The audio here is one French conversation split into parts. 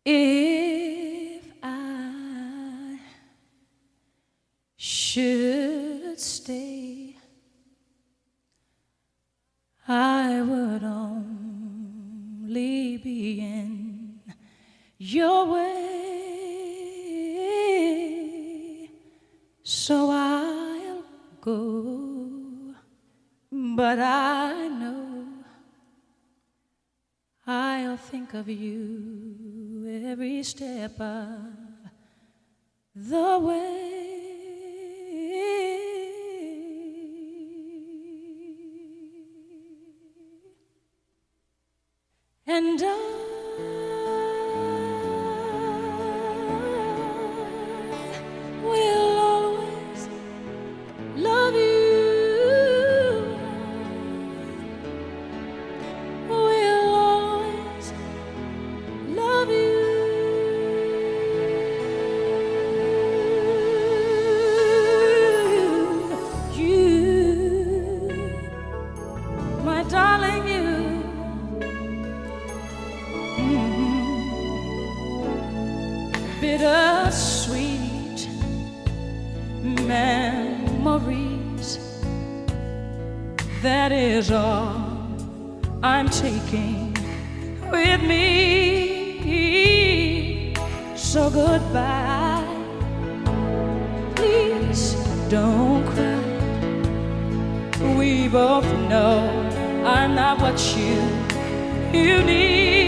If I should stay, I would only be in your way, so I'll go, but I know I'll think of you every step of the way. And I will always love you. Will always love you. You, my darling, you. Bittersweet memories, that is all I'm taking with me. So goodbye, please don't cry. We both know I'm not what you need.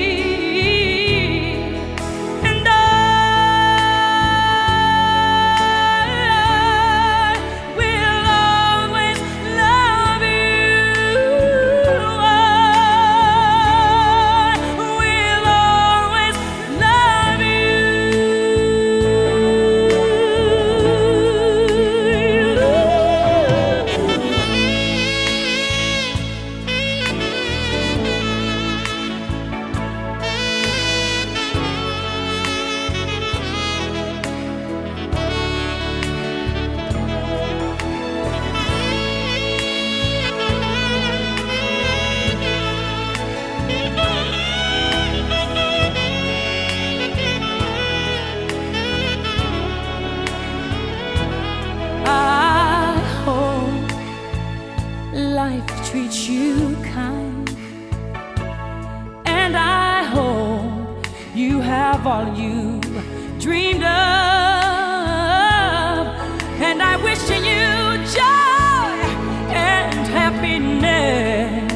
Life treats you kind, and I hope you have all you dreamed of, and I wish you joy and happiness.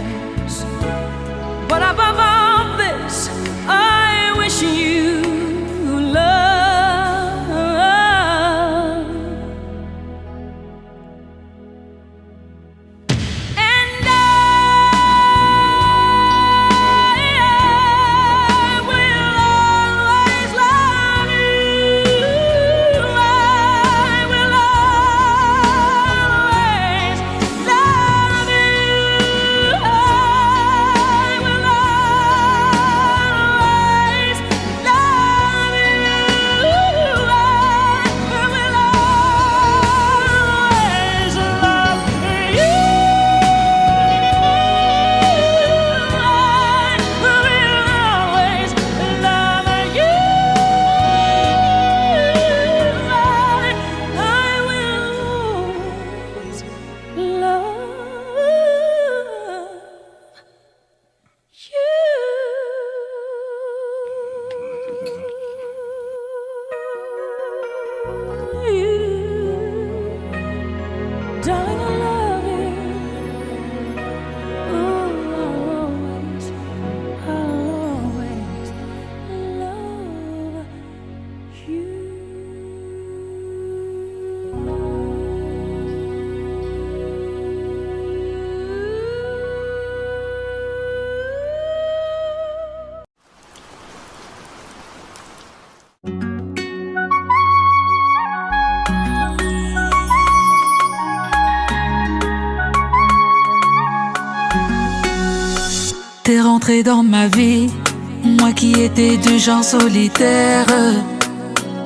But above all this, I wish you love. Darling, I love you. Ooh, I'll always love you. T'es rentré dans ma vie, moi qui étais du genre solitaire.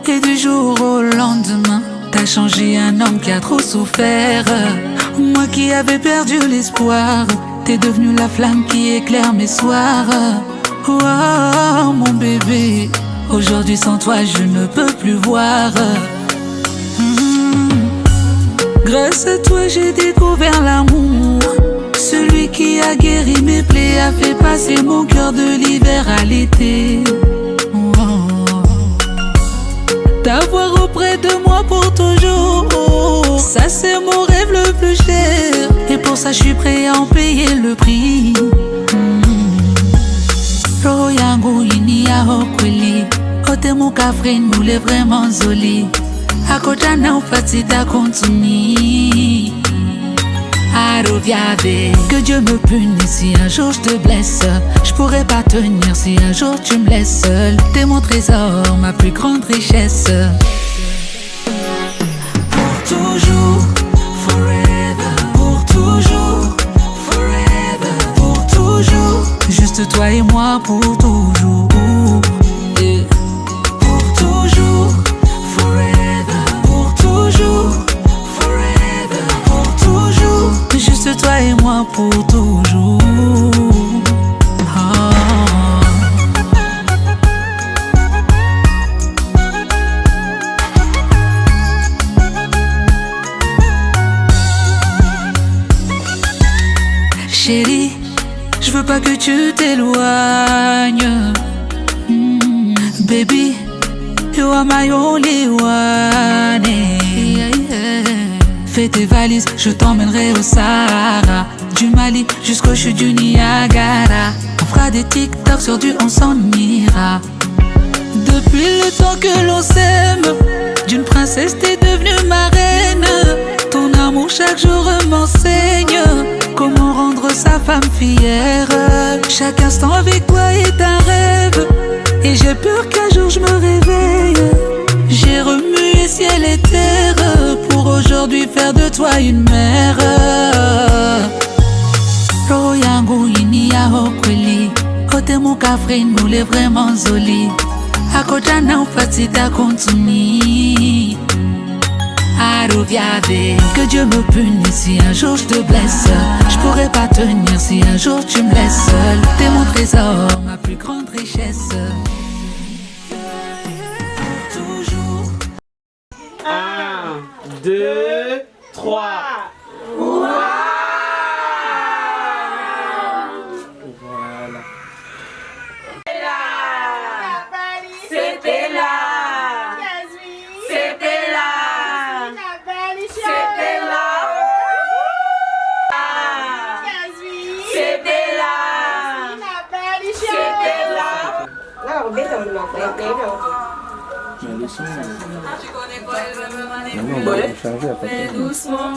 Et du jour au lendemain, t'as changé un homme qui a trop souffert. Moi qui avais perdu l'espoir, t'es devenu la flamme qui éclaire mes soirs. Oh, mon bébé, Aujourd'hui sans toi je ne peux plus voir. Grâce à toi j'ai découvert l'amour. Celui qui a guéri mes plaies, a fait passer mon cœur de l'hiver à l'été. T'avoir auprès de moi pour toujours, ça c'est mon rêve le plus cher. Et pour ça je suis prêt à en payer le prix. Roho yangu ini ya hokweli, ote mukafre nule vraiment zoli. Akotana upatita kontuni. Que Dieu me punisse si un jour je te blesse. Je pourrais pas tenir si un jour tu me laisses seul. T'es mon trésor, ma plus grande richesse. Pour toujours, forever. Pour toujours, forever. Pour toujours, juste toi et moi pour toujours. Yeah. Pour toujours, forever. Pour toujours, forever. Pour toujours, juste toi et moi pour toujours. Chérie, je veux pas que tu t'éloignes. Baby, you are my only one. Fais tes valises, je t'emmènerai au Sahara. Du Mali jusqu'au chute du Niagara. On fera des TikTok sur du on s'en ira. Depuis le temps que l'on s'aime, d'une princesse t'es devenue ma reine. Ton amour chaque jour m'enseigne comment rendre sa femme fière. Chaque instant avec toi est un rêve, et j'ai peur qu'un jour je me réveille. J'ai remué ciel et terre pour aujourd'hui faire de toi une mère. Roho yangu ini ya hokweli, ote mukafre nule vraiment zoli. Akotana upatita kontuni. Que Dieu me punisse si un jour je te blesse. Je pourrais pas tenir si un jour tu me laisses seul. T'es mon trésor, ma plus grande richesse. Pour toujours. 1, 2, 3. Voilà. C'était là. C'était là. C'était là. C'était là. C'était là. Là, on met dans le nom. Mais le son, Tu connais quoi, elle veut me manipuler. non, on va le changer après. Fais doucement.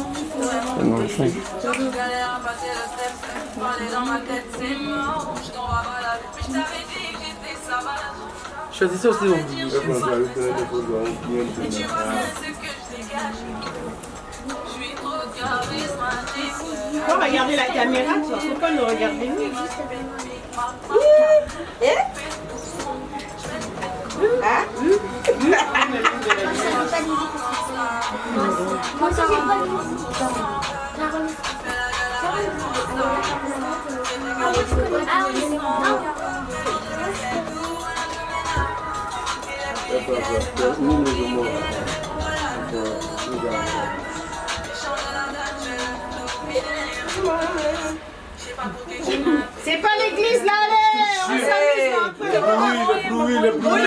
Non, le son. Surtout galère à passer le step. Parler dans ma tête, c'est mort. Je t'en vais malade. Puis je t'avais dit que j'étais sauvage. Choisissez aussi vos Et tu vois, c'est ce que je dégage. Je suis trop charismatique. Faut regarder la caméra, tu faut pas nous regarder nous. Hein? C'est pas l'église là, allez! On s'amuse un peu! le bruit.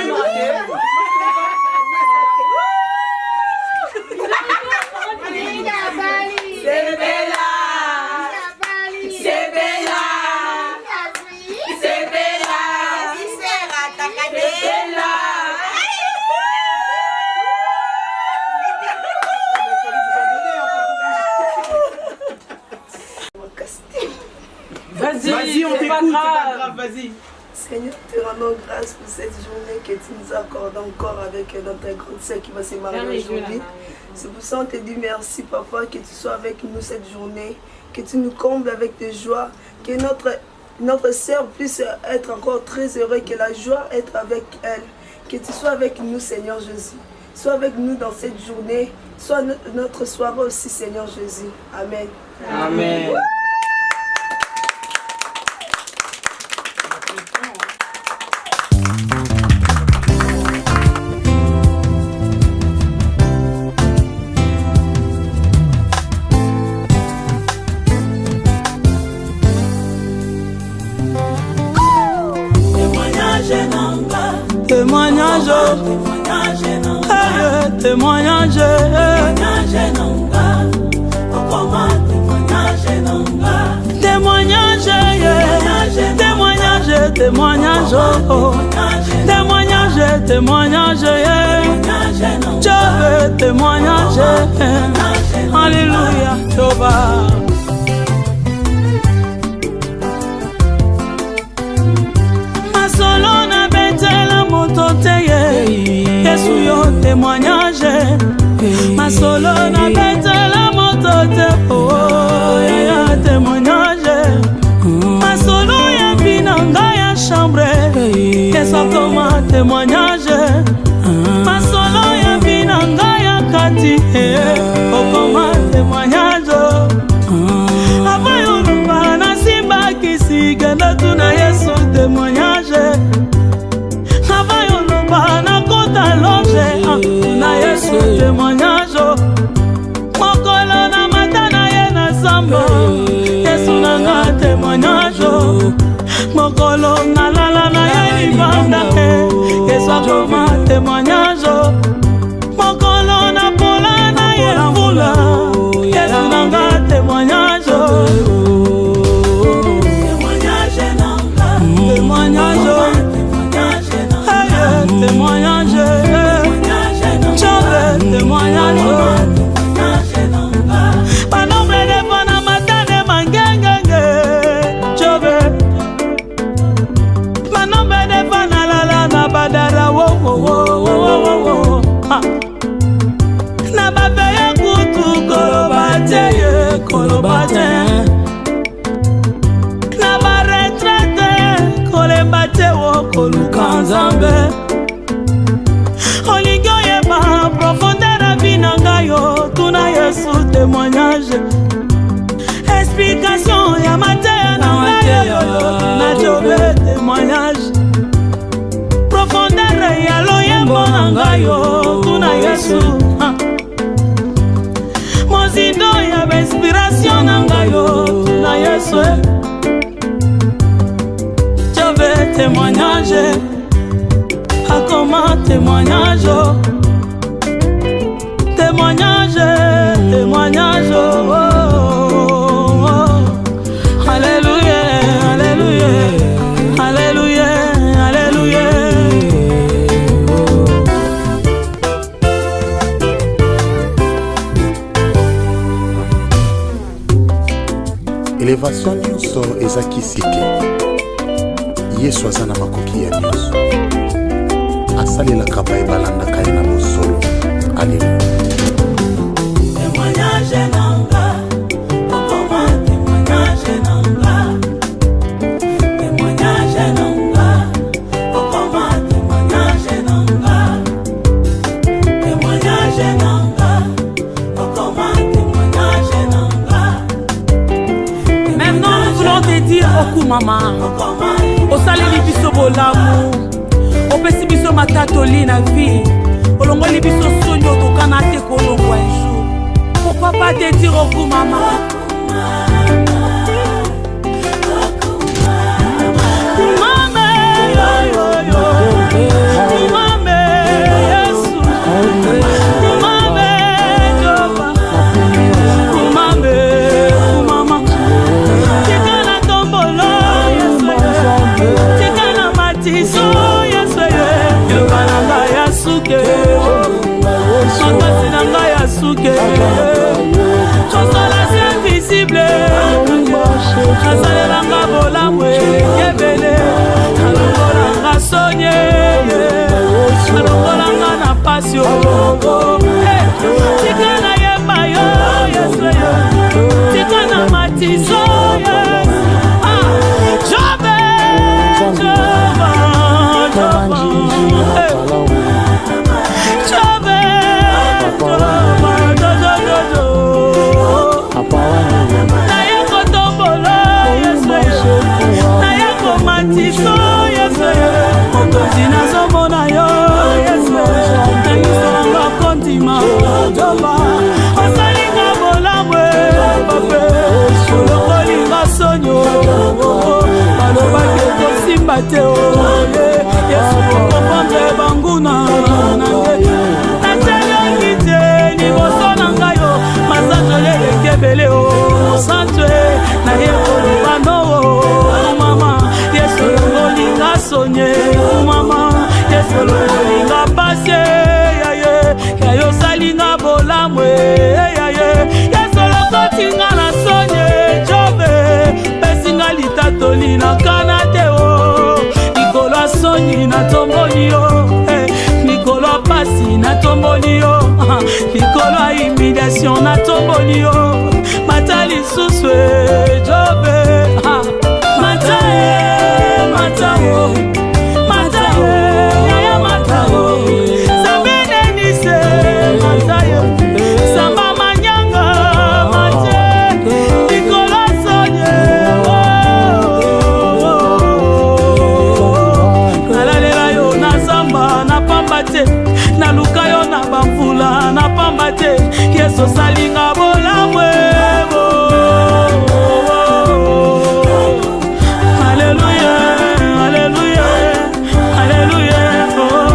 C'est Bella. C'est Bella. C'est Bella. C'est Bella. Vas-y, on t'écoute, c'est pas grave, vas-y. Seigneur, te rendons grâce pour cette journée que tu nous accordes encore avec notre grande sœur qui va se marier aujourd'hui. C'est pour ça qu'on te dit merci, Papa, que tu sois avec nous cette journée, que tu nous combles avec tes joies, que notre sœur puisse être encore très heureuse, que la joie être avec elle, que tu sois avec nous, Seigneur Jésus. Sois avec nous dans cette journée, sois notre soirée aussi, Seigneur Jésus. Amen. Amen. témoignage, témoignage, témoignage, témoignage, témoignage, témoignage, témoignage, je veux témoignage, alléluia, Jéhovah. Masolo na betela moto teye, Yesu yo témoignage. Masolo na betela moto te, oh ya témoignage. Masolo ya binanga ya chambre, Yesu koma témoignage. Masolo ya binanga ya kati, oh koma témoignage. Avayo lupa na simba kisi ganda tuna Yesu témoignage. Avayo lupa na kota longe, na Yesu témoignage. Mokolo na matana ye na samba, Yesu nanga témoignage. Mokolo na lala na ye libanda, Yesu akoma témoignage. Mokolo na pola na ye fula, Yesu nanga témoignage. Témoignage, témoignage, témoignage. Panombre de bona matane mangengenge, chove. Panombre de bona lala na badara wo wo wo wo wo. Na babeye kutu kolobate ye kolobate. Na baretrete kolebate wo kolukanzambe. Olingo yeba profondeur na binanga yo, tuna Yesu témoignage. Explication ya mateya na yo, na Jove témoignage. Profondeur ya loyembo nanga yo, tuna Yesu. Mozindo ya inspiration nanga yo, tuna Yesu. Jove témoignage. Comment témoignage, témoignage, témoignage, oh, oh, oh. Alléluia, alléluia, alléluia, alléluia. Élévation nyonso ezaki sike. Yesu aza na makoki ya nyonso. Asalelaka bayebalandaka ye na bosolo. Alléluia. Témoignage nanga, okoma témoignage nanga. Témoignage nanga, okoma témoignage nanga. Témoignage nanga, okoma témoignage nanga. Maintenant nous voulons te dire oku mama, osaleli biso bolamu. Opesi biso matatoli na vie, olongoli biso sonyo tokana te kolongwa un jour. Pourquoi pas te dire oku mama? Mame, yo yo yo, mame, Yesu, mame, Jova, mame, mama, tikana tombolo, Yesu, tikana matiso. Makasi nanga ya suke, kosala c'est invisible. Nasalelanga bolamwe yebele, alongolanga sonye, alongolanga na pasio. Tika na yeba yo, Yesu yo, tika na matiso. Jove, Jova, Jova. Yesu jove banguna natalaki te liboso na ngai yo masanjo leleki ebele o sanjwe naye koloba noo mama yesu olinga sonye mama yesu olinga pase yaye yayo salinga bolamwe yaye yesu lokotinga na sonye jove pesinga litatoli na kana te o likolo asoni na tomboli yo likolo apasi na tomboli yo likolo ya humiliation na tomboli yo mata lisusu jove mata mata o mata yaya mata o sambenenise mata yo samba manyanga mate likolo sonye nalalela yo na zamba na pamba te naluka yo na bamvula na pamba te yesu salinga bolamwe Alléluia, Alléluia, Alléluia, oh,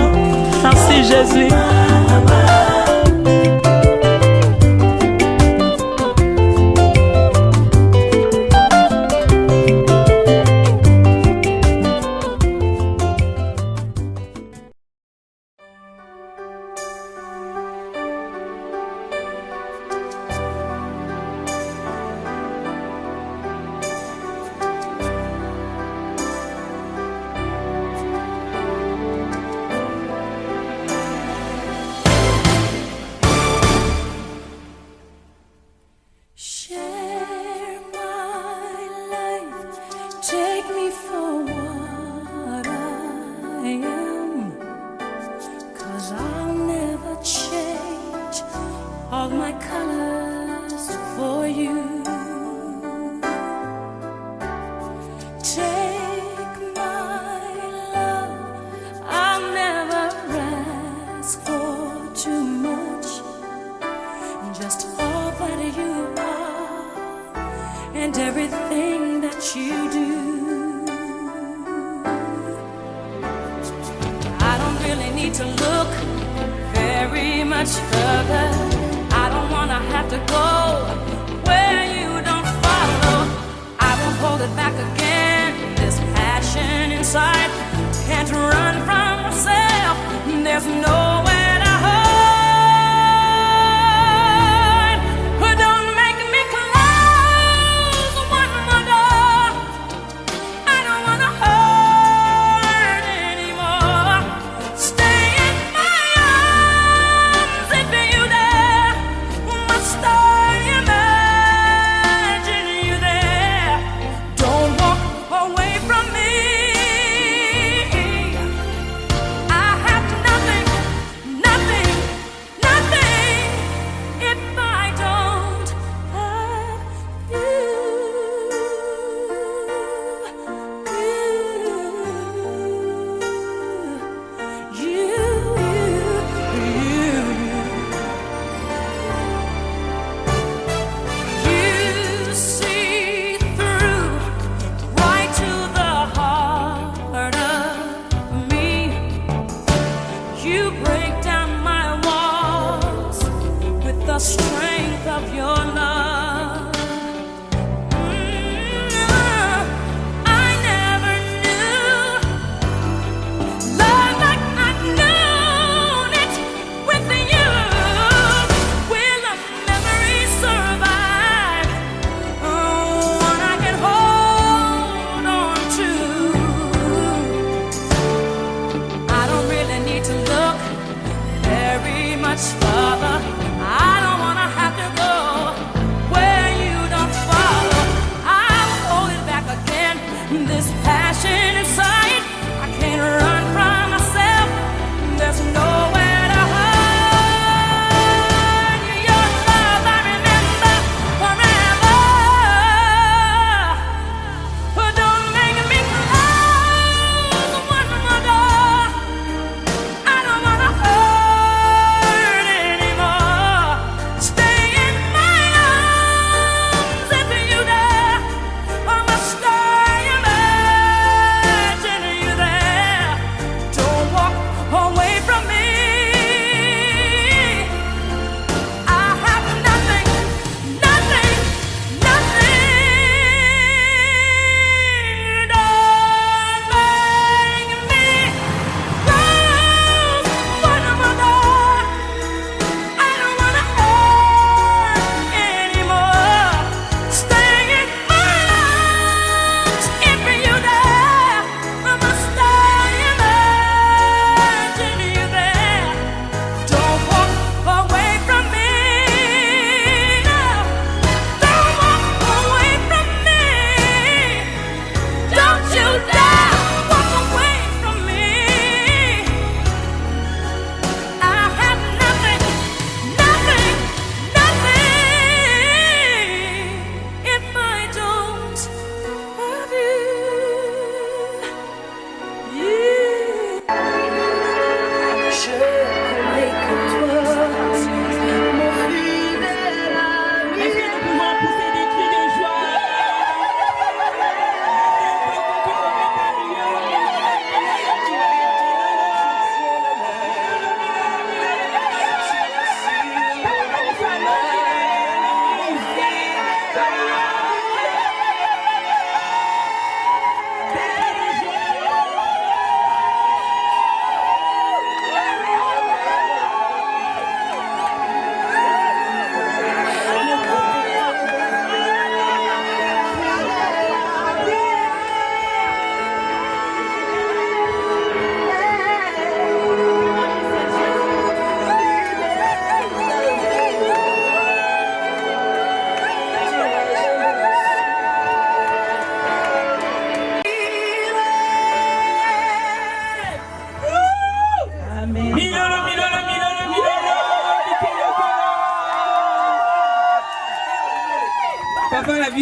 merci Jésus. Share my life, take me for what I am, 'cause I'll never change all my colors for you. Take my love, I'll never ask for too much, just all that you are and everything that you do. I don't really need to look very much further. I don't wanna have to go where you don't follow. I won't hold it back again. This passion inside can't run from myself. There's nowhere to hide. Don't make me close one more door. I don't wanna hurt anymore. Stay in my arms if you dare. Must I imagine you there? Don't walk away from me. I have nothing, nothing, nothing if I don't have you. You see through right to the heart of me. You break down my walls with the strength of your love. I never knew love like I've known it with you. Will a memory survive? One I can hold on to. I don't really need to look very much further. I don't wanna have to go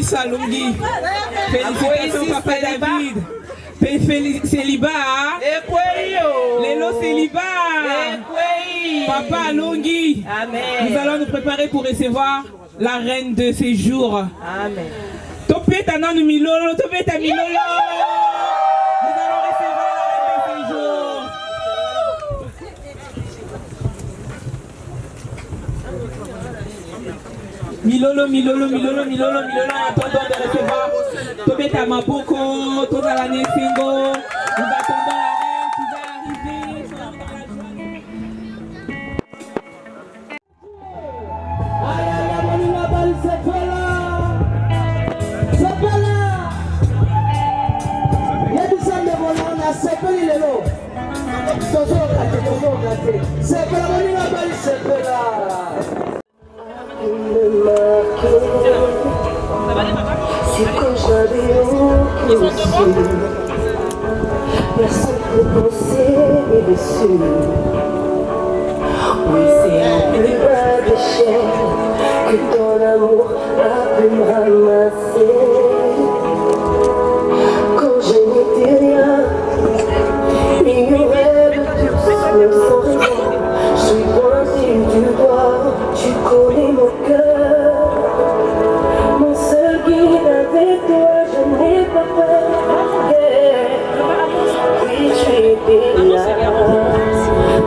Mélissa Lungi. Félicitations Papa David. Célibat. Lélo célibat. Papa Lungi. Amen. Nous allons nous préparer pour recevoir la reine de ces jours. Amen. Topeta non milolo, topeta milolo. Nous allons recevoir la reine de ces jours. Milolo, milolo, milolo, milolo, milolo, en attendant de recevoir Topeta Maboko, Toza la Nesingo. Nous attendons la reine qui va arriver. Soyons dans la joie. Personne peut penser et dessus. Oui, c'est le plus bas des chaînes que ton amour a pu me ramasser. Quand je n'étais rien, ignorée de tout, même sans rien, je suis pointée du doigt, tu connais mon cœur. Mon seul guide avec toi, je n'ai pas peur. Oui, tu étais là,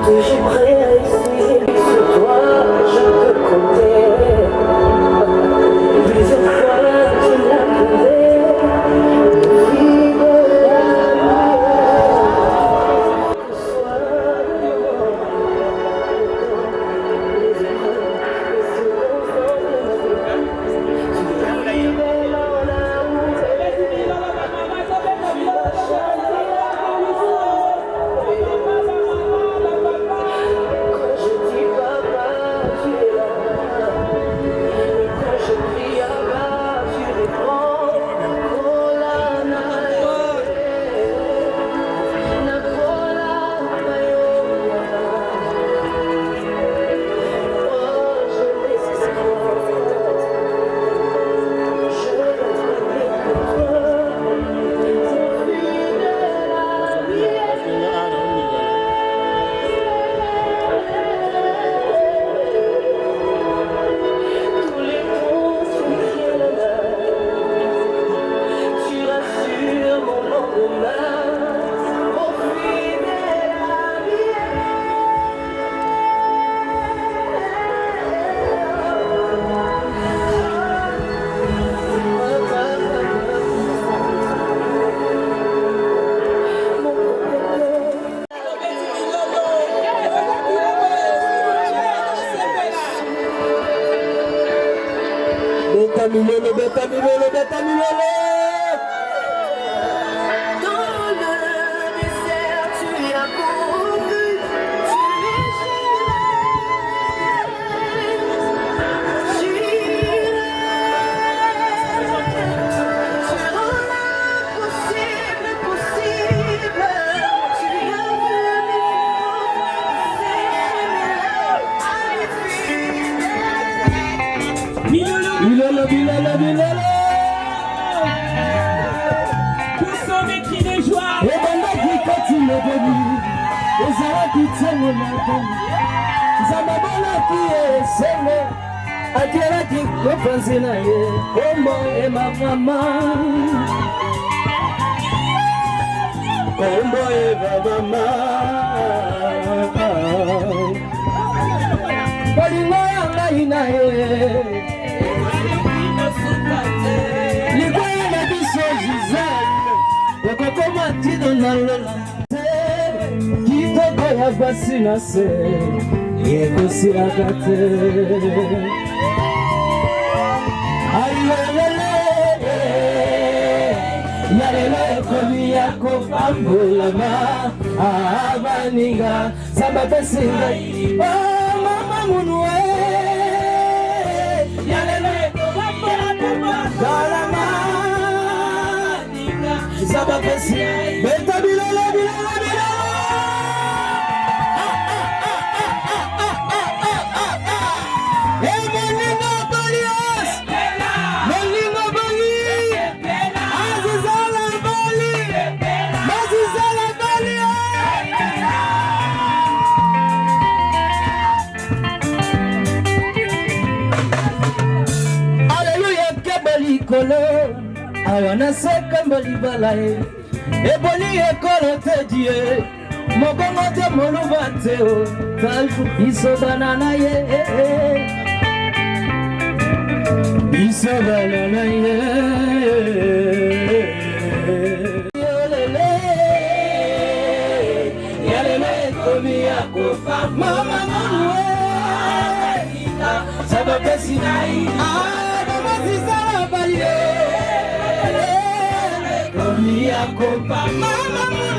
toujours prêt à essayer. Sur toi, je peux compter. Plusieurs fois, tu l'as prouvé. Le fil de la lumière. Que soit le moment, les épreuves, les circonstances de ma vie. Tu es arrivé dans la route. Quand je dis papa, tu es là. Et quand je crie Abba, tu réponds. Oh la Beta milolo, beta milolo, beta milolo. Dans le désert, tu as couru, tu es tu rends l'impossible possible, tu as vu mes fautes, Milolo, Milolo, milolo, milolo. poussons des cris de joie. Et bandaki kati lobeli, ezalaki ntango na bomi. Nzambe amonaki esengo, atielaki mopanzi na ye, kombo emamama. Kombo emamama. Bolingo ya ngai na ye. Likwaya na biso Gisele, okokoma tino na lola te. Kitoko ya basi na se, ekosilaka te. Ayolele, ya lelo ekomi ya kopambolama. Abaninga, Nzambe apesi ngai. Oh, mama munu ya lelo Dalama, Nzambe apesi beta bilolo, bilolo, bilolo. Hey, Moningo Bolios, Moningo Bolios. likolo awana sekamba libala e eboli ekolo te die mokongo te moluba te o taju isobana na ye isobana na ye yalele komi yakofa mama mwe sababu sinai mama zisala baye komi yakofa mama mwe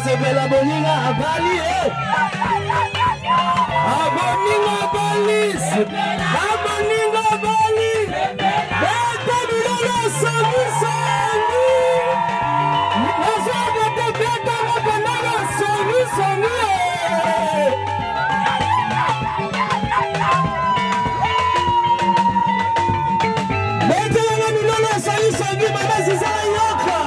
Sebela bolinga abali aboninga abali aboninga abali beta bilolo sangi sangi nazoga te beta mabanaga sangi sangi beta bilolo sangi sangi mama zizala yoka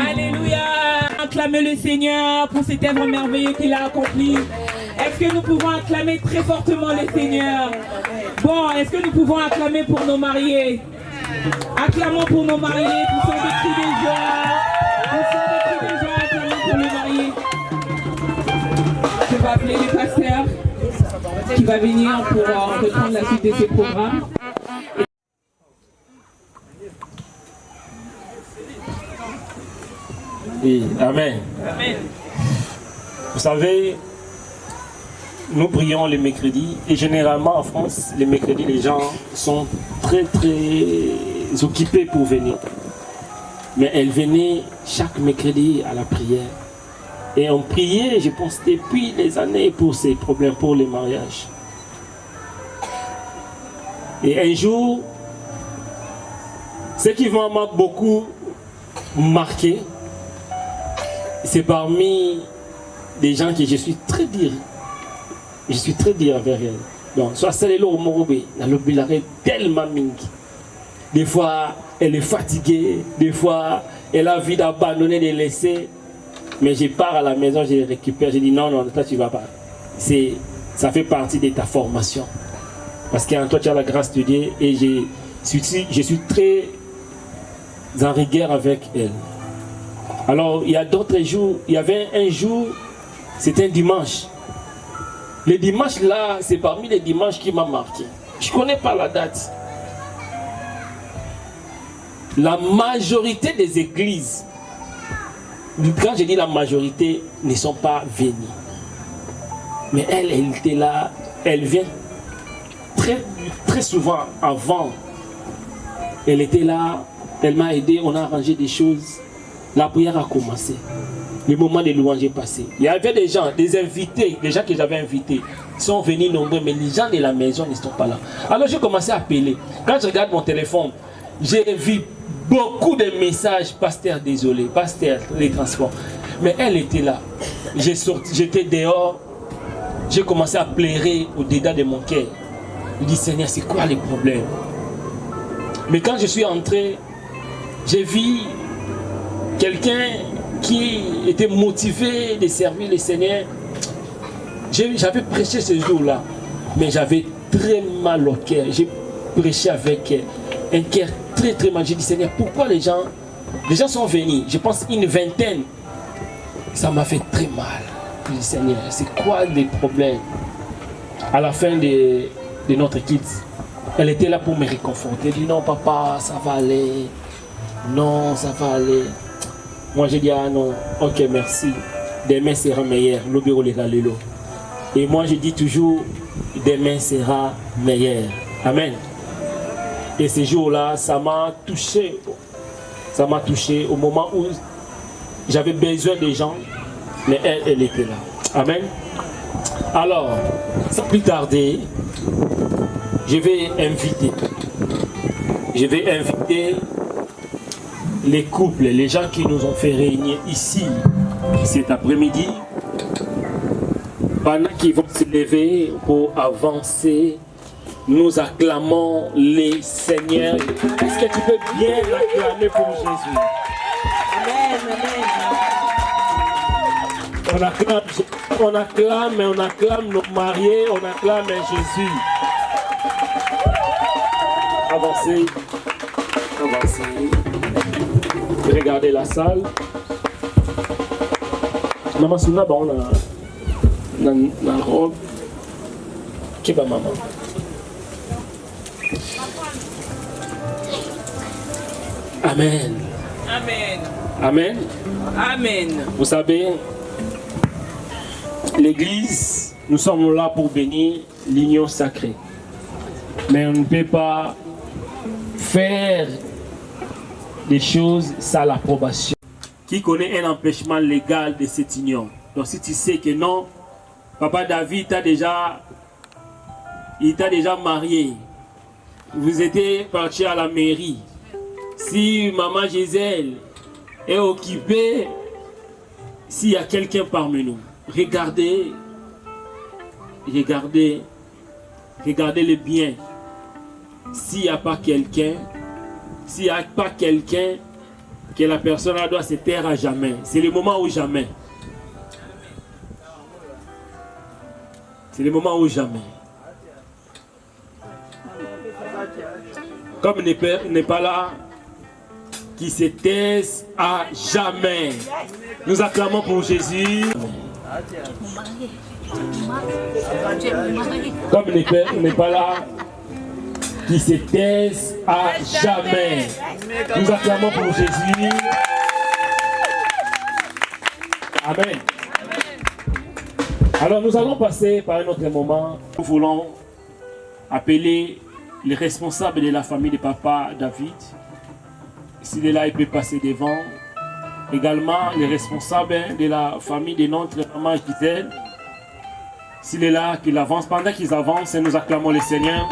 Alléluia, acclamez le Seigneur pour cet œuvre merveilleuse qu'il a accompli. Est-ce que nous pouvons acclamer très fortement le Seigneur? Bon, est-ce que nous pouvons acclamer pour nos mariés? Acclamons pour nos mariés, pour ceux des cris de joie. Pour ceux des cris de joie, acclamons pour les mariés. Je vais appeler le pasteur qui va venir pour reprendre la suite de ce programme. Oui, amen. Amen. Vous savez, nous prions les mercredis et généralement en France, les mercredis, les gens sont très occupés pour venir. Mais elle venait chaque mercredi à la prière. Et on priait, je pense, depuis des années pour ces problèmes, pour les mariages. Et un jour, ce qui m'a beaucoup marqué, c'est parmi des gens que je suis très dur. Je suis très dur envers elle. Donc, soit celle là au Morobé, elle est tellement mingi. Des fois, elle est fatiguée. Des fois, elle a envie d'abandonner, de laisser. Mais je pars à la maison, je les récupère. Je dis non, non, toi tu vas pas. Ça fait partie de ta formation. Parce qu'en toi tu as la grâce de Dieu et je suis très en rigueur avec elle. Alors il y a d'autres jours, il y avait un jour, c'était un dimanche. Le dimanche là, c'est parmi les dimanches qui m'a marqué. Je ne connais pas la date. La majorité des églises, quand je dis la majorité, ne sont pas venues. Mais elle était là, elle vient très souvent avant. Elle était là, elle m'a aidé, on a arrangé des choses. La prière a commencé. Le moment des louanges est passé. Il y avait des gens, des invités, des gens que j'avais invités, sont venus nombreux, mais les gens de la maison ne sont pas là. Alors j'ai commencé à appeler. Quand je regarde mon téléphone, j'ai vu beaucoup de messages, pasteur désolé, pasteur les transports. Mais elle était là. J'étais dehors, j'ai commencé à pleurer au-dedans de mon cœur. Je dis Seigneur, c'est quoi les problèmes? Mais quand je suis entré, j'ai vu quelqu'un qui était motivé de servir le Seigneur. J'avais prêché ce jour-là, mais j'avais très mal au cœur. J'ai prêché avec un cœur très mal. J'ai dit Seigneur, pourquoi les gens sont venus, je pense une vingtaine. Ça m'a fait très mal. Je dis Seigneur, c'est quoi les problèmes? À la fin de notre équipe, elle était là pour me réconforter. Elle dit non papa, ça va aller. Non, ça va aller. Moi j'ai dit ah non, ok merci. Demain sera meilleur. Et moi je dis toujours demain sera meilleur. Amen. Et ce jour-là, ça m'a touché. Ça m'a touché au moment où j'avais besoin des gens, mais elle était là. Amen. Alors, sans plus tarder, je vais inviter les couples, les gens qui nous ont fait réunir ici cet après-midi, pendant qu'ils vont se lever pour avancer. Nous acclamons les Seigneurs. Est-ce que tu peux bien acclamer pour Jésus? Amen. On acclame nos mariés, on acclame Jésus. Avancez. Regardez la salle. Maman Souna, on a la robe. Qui va maman? Amen. Amen. Amen. Amen. Vous savez, l'église, nous sommes là pour bénir l'union sacrée. Mais on ne peut pas faire des choses sans l'approbation. Qui connaît un empêchement légal de cette union? Donc si tu sais que non, papa David t'a déjà marié. Vous étiez parti à la mairie. Si maman Gisèle est occupée, s'il y a quelqu'un parmi nous, regardez le bien. S'il n'y a pas quelqu'un, que la personne doit se taire à jamais. C'est le moment où jamais. C'est le moment où jamais. Comme n'est pas là, qui se taise à jamais. Nous acclamons pour Jésus. Comme n'est pas là, qui se taise à jamais. Nous acclamons pour Jésus. Amen. Alors nous allons passer par un autre moment. Nous voulons appeler les responsables de la famille de papa David. S'il est là, il peut passer devant. Également les responsables de la famille de notre maman Gisèle. S'il est là, qu'il avance. Pendant qu'ils avancent, nous acclamons le Seigneur.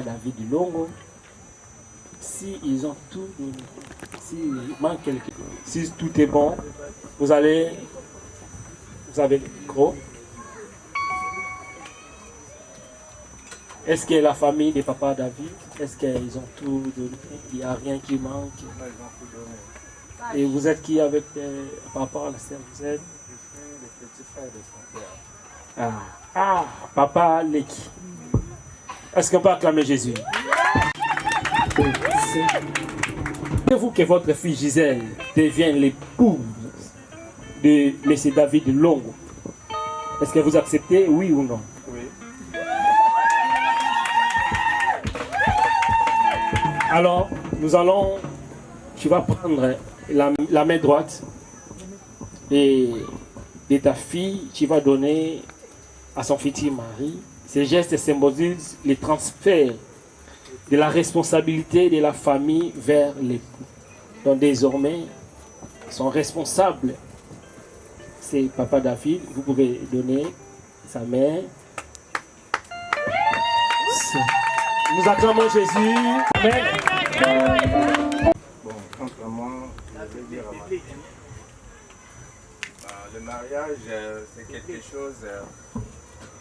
David Longo, si ils ont tout donné, s'il manque quelque chose, si tout est bon, vous avez le micro. Est-ce que la famille de papa David, est-ce qu'ils ont tout donné? Il n'y a rien qui manque? Et vous êtes qui avec papa, la sœur, vous êtes? Je suis le petit frère de son père. Ah, papa Leki. Est-ce qu'on peut acclamer Jésus? Voulez-vous que votre fille Gisèle devienne l'épouse de M. David Longo? Est-ce que vous acceptez, oui ou non? Oui. Alors, tu vas prendre la main droite et de ta fille, tu vas donner à son futur mari. Ces gestes symbolisent le transfert de la responsabilité de la famille vers l'époux. Donc désormais, son responsable, c'est papa David. Vous pouvez donner sa main. Nous acclamons Jésus. Amen. Bon, contre moi, je vais dire à ma fille. Le mariage, c'est quelque chose...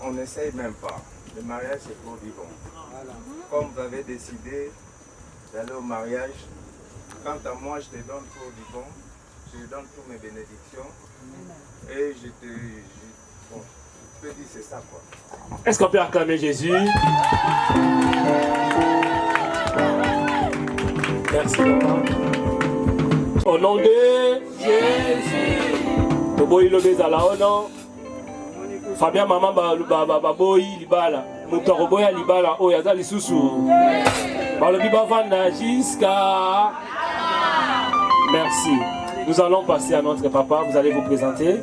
on n'essaye même pas. Le mariage, c'est pour vivre. Voilà. Comme vous avez décidé d'aller au mariage, quant à moi, je te donne pour vivre. Je te donne toutes mes bénédictions. Et bon, je peux dire c'est ça quoi. Est-ce qu'on peut acclamer Jésus? Merci papa. Au nom de Jésus. Toboyi lobeza la ono. Fabien maman baboyi libala. Muto roboya libala oyo aza lisusu. Balobi bavanda jusqu'à. Merci. Nous allons passer à notre papa. Vous allez vous présenter.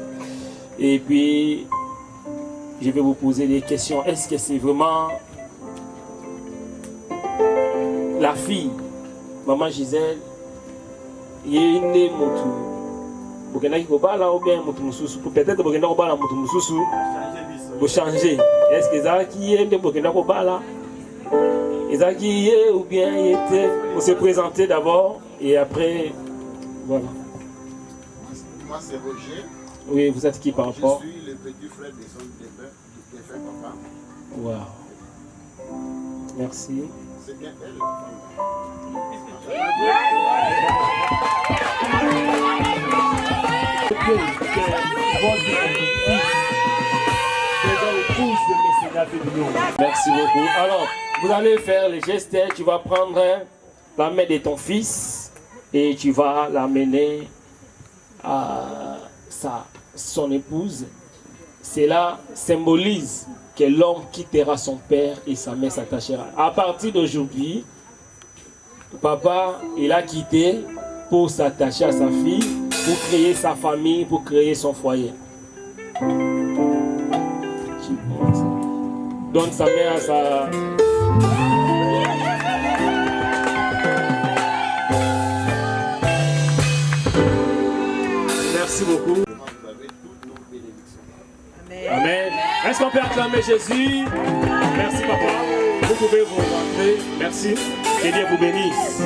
Et puis, je vais vous poser des questions. Est-ce que c'est vraiment la fille, maman Gisèle, yende mutu? Bokendaki kobala ou bien mutu mususu? Peut-être bokenda kobala mutu mususu. Vous changez. Est-ce que ça qui est bokenda kobala? Est-ce qui est ou bien il était? Vous se présenter d'abord et après, voilà. Moi c'est Roger. Oui, vous êtes qui par rapport? Je suis le petit frère des frères papa. Wow. Merci. C'est bien elle, la Merci beaucoup. Alors, vous allez faire les gestes. Tu vas prendre la main de ton fils et tu vas l'amener à son épouse. Cela symbolise que l'homme quittera son père et sa mère s'attachera. À partir d'aujourd'hui, papa, il a quitté pour s'attacher à sa fille, pour créer sa famille, pour créer son foyer. Donne sa mère à sa... Merci beaucoup. Amen. Est-ce qu'on peut acclamer Jésus? Merci papa. Vous pouvez vous rentrer. Merci. Que Dieu vous bénisse.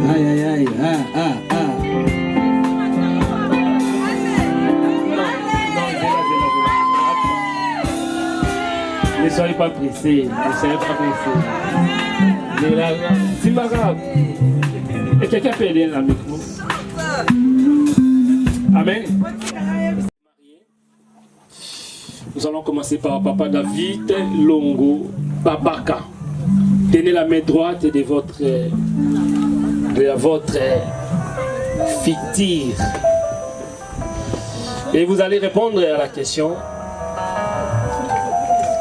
Aïe aïe aïe, ah ah ah. soyez pas pressés. Ne soyez pas pressés. C'est pas grave. Et quelqu'un peut aider la micro. Amen. Nous allons commencer par Papa David Longo Babaka. Tenez la main droite de votre fitir. Et vous allez répondre à la question.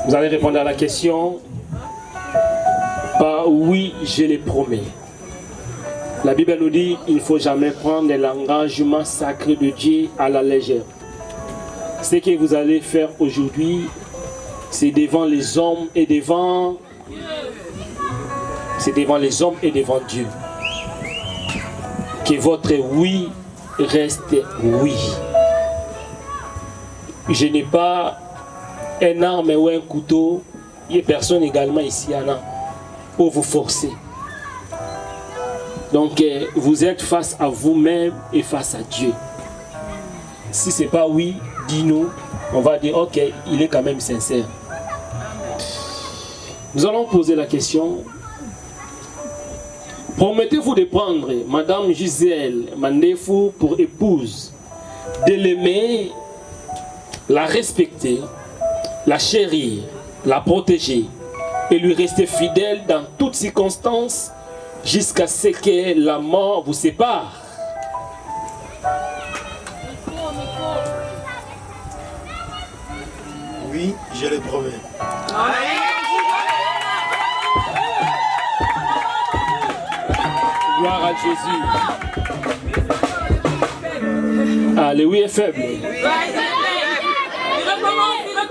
Vous allez répondre à la question par oui, je les promets. La Bible nous dit qu'il ne faut jamais prendre l'engagement sacré de Dieu à la légère. Ce que vous allez faire aujourd'hui, c'est devant les hommes et devant... C'est devant les hommes et devant Dieu. Que votre oui reste oui. Je n'ai pas un arme ou un couteau. Il y a personne également ici pour vous forcer. Donc vous êtes face à vous-même et face à Dieu. Si ce n'est pas oui, dis-nous. On va dire ok, il est quand même sincère. Nous allons poser la question. Promettez-vous de prendre Madame Gisèle Mandefou pour épouse, de l'aimer, la respecter, la chérir, la protéger et lui rester fidèle dans toutes circonstances jusqu'à ce que la mort vous sépare? Oui, je le promets. Gloire à Jésus. Ah, le oui est faible.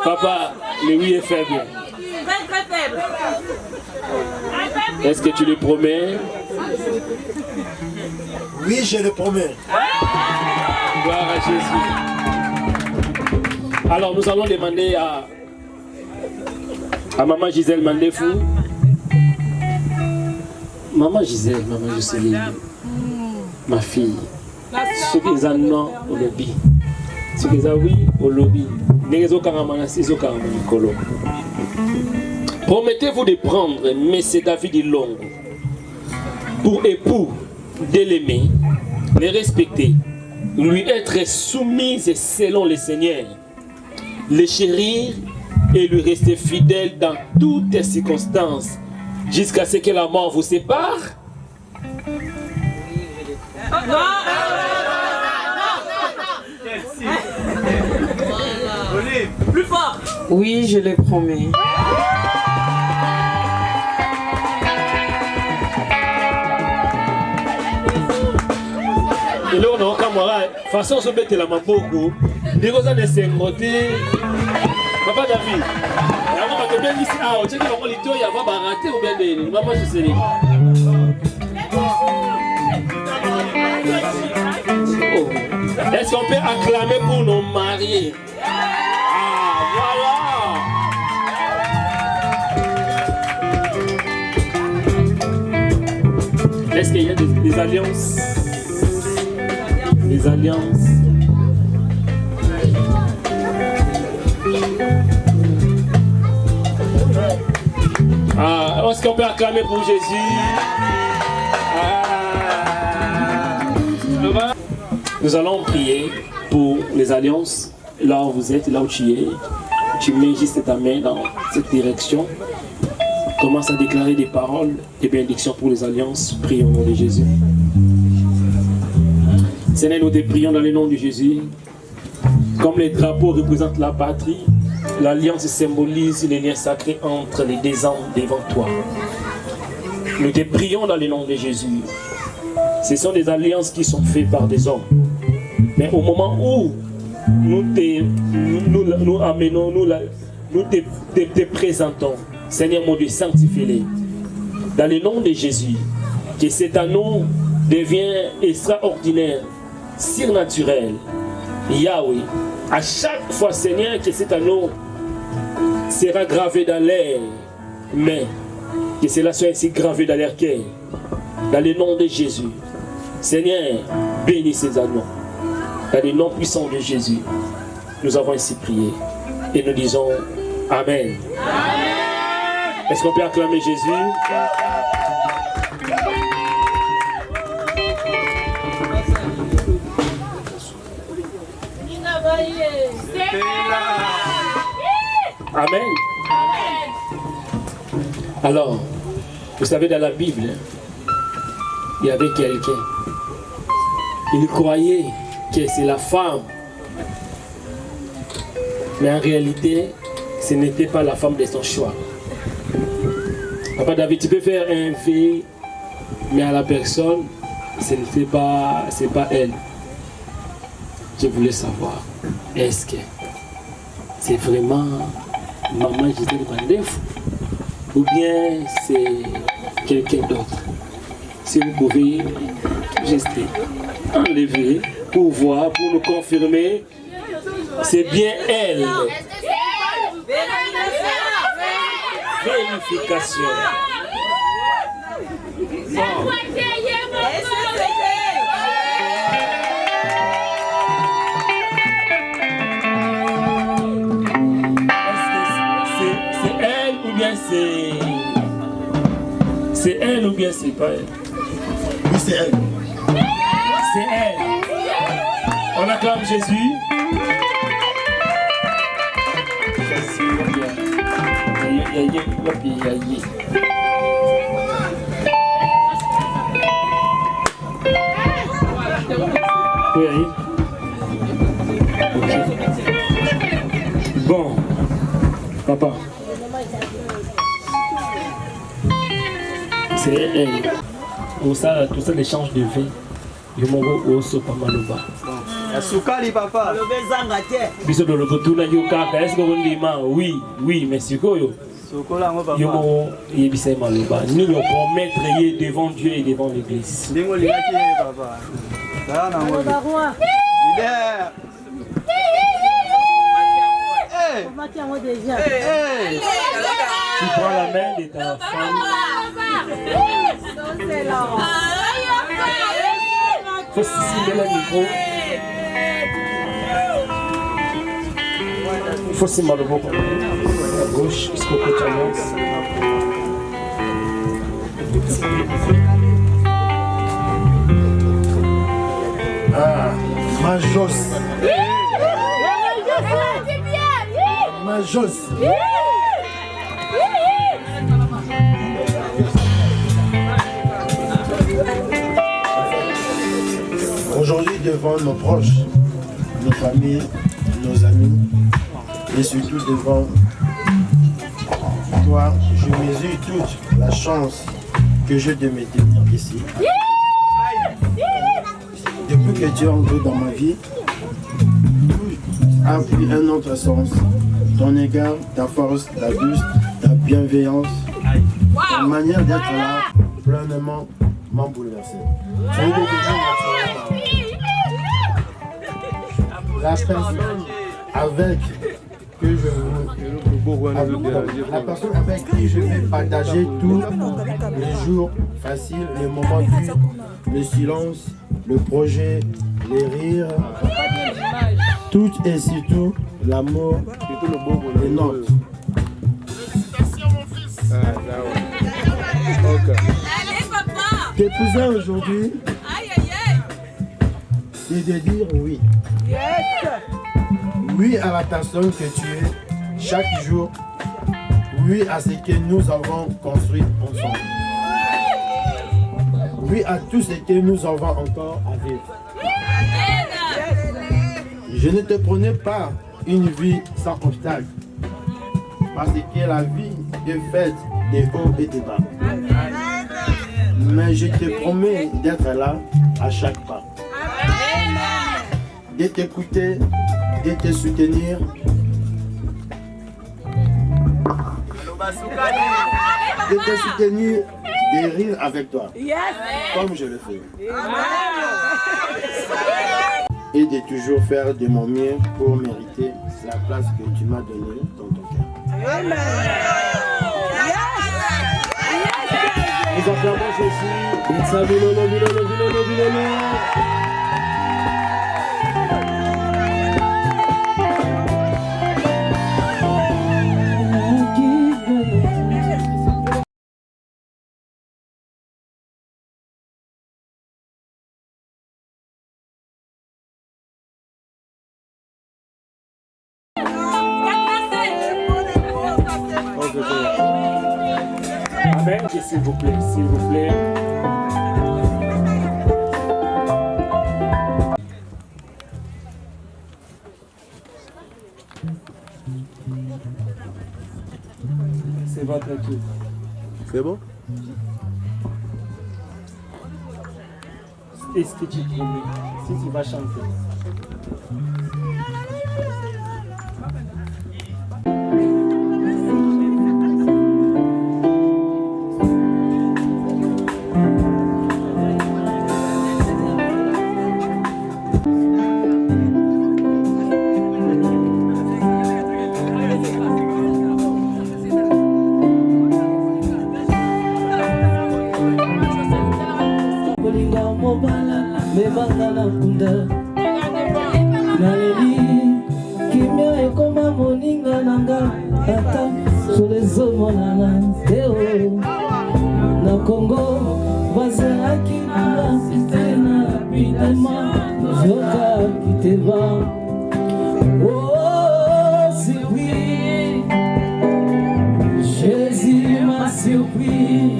Papa, le oui est faible. Très faible. Est-ce que tu le promets? Oui, je le promets. Gloire à Jésus. Alors nous allons demander à Maman Gisèle Mandefou. Maman Gisèle, Maman Jocelyne, ma fille, ce qu'ils ont non au lobby, ce qu'ils ont oui au lobby, promettez-vous de prendre M. David Longo pour époux, de l'aimer, le respecter, lui être soumise selon le Seigneur, le chérir et lui rester fidèle dans toutes les circonstances, jusqu'à ce que la mort vous sépare? Plus fort. Oui, je le promets. Et là, on a un camarade, façon de se mettre la main beaucoup. Des choses à laisser côté. Papa David, on va bien ici. Ah, on sait qu'il va y avoir baraté ou bien des. Maman, je sais. Est-ce qu'on peut acclamer pour nos mariés? Ah, voilà. Est-ce qu'il y a des alliances? Des alliances? Ah, est-ce qu'on peut acclamer pour Jésus? Ah. Nous allons prier pour les alliances. Là où vous êtes, là où tu es, tu mets juste ta main dans cette direction. Commence à déclarer des paroles, des bénédictions pour les alliances. Prions au nom de Jésus. Seigneur, nous te prions dans le nom de Jésus. Comme les drapeaux représentent la patrie, l'alliance symbolise les liens sacrés entre les deux hommes devant toi. Nous te prions dans le nom de Jésus. Ce sont des alliances qui sont faites par des hommes. Mais au moment où nous te présentons, Seigneur mon Dieu, sanctifie-les. Dans le nom de Jésus, que cet anneau devient extraordinaire, surnaturel. Yahweh, à chaque fois, Seigneur, que cet anneau sera gravé dans l'air, mais que cela soit ainsi gravé dans l'air cœur. Dans le nom de Jésus, Seigneur, bénis ces anneaux. Dans le nom puissant de Jésus, nous avons ainsi prié et nous disons Amen. Amen. Est-ce qu'on peut acclamer Jésus? Amen. Alors, vous savez, dans la Bible, il y avait quelqu'un. Il croyait que c'est la femme. Mais en réalité, ce n'était pas la femme de son choix. Papa David, tu peux faire un vœu, mais à la personne, ce n'est pas, c'est pas elle. Je voulais savoir, est-ce que c'est vraiment maman Gisèle Bandef ou bien c'est quelqu'un d'autre? Si vous pouvez juste enlever pour voir, pour nous confirmer, c'est bien elle. Vérification. C'est elle ou bien c'est pas elle? Oui, c'est elle. C'est elle. On acclame Jésus. Oui. Okay. Bon, papa. C'est elle. Tout ça l'échange de vie. Je m'en vais au sopa maloba. Sukali papa. Biso de l'opotuna yoka. Est-ce que vous dites oui, oui, mais c'est quoi yo? Yo yebisa maloba. Nous nous promettre devant Dieu et devant l'Église. Dingo lingaki papa. Sana ngoli. Leader. Tu prends la main de ta femme. Faut simuler le micro. Faut simuler le micro. À gauche, jusqu'au côté avance. Ah, Majos. Majos. Aujourd'hui, devant nos proches, nos familles, nos amis, et surtout devant toi, je mesure toute la chance que j'ai de me tenir ici. Depuis que tu es entré dans ma vie, tout a pris un autre sens. Ton égard, ta force, ta douce, ta bienveillance, ta manière d'être là, pleinement m'a bouleversé. Tu es devenu la personne avec que la personne avec qui je vais partager tous les jours faciles, les moments durs, le silence, le projet, les rires, tout et surtout l'amour, les notes. T'épouser aujourd'hui, c'est de dire oui. Oui à la personne que tu es chaque jour. Oui à ce que nous avons construit ensemble. Oui à tout ce que nous avons encore à vivre. Je ne te promets pas une vie sans obstacle. Parce que la vie est faite des hauts et des bas. Mais je te promets d'être là à chaque pas. De t'écouter, de te soutenir. De te soutenir, de rire avec toi. Comme je le fais. Et de toujours faire de mon mieux pour mériter la place que tu m'as donnée dans ton cœur. Nous acclamons Jésus. Amen. S'il vous plaît, s'il vous plaît. C'est votre tour. C'est bon? Est-ce que tu promets si tu vas chanter? Mebanga kunda naleli kimia ekoma moninga nanga ata solezomonana teo na Kongo bazalaki na bidema joka kiteva oh surpris Jésus m'a surpris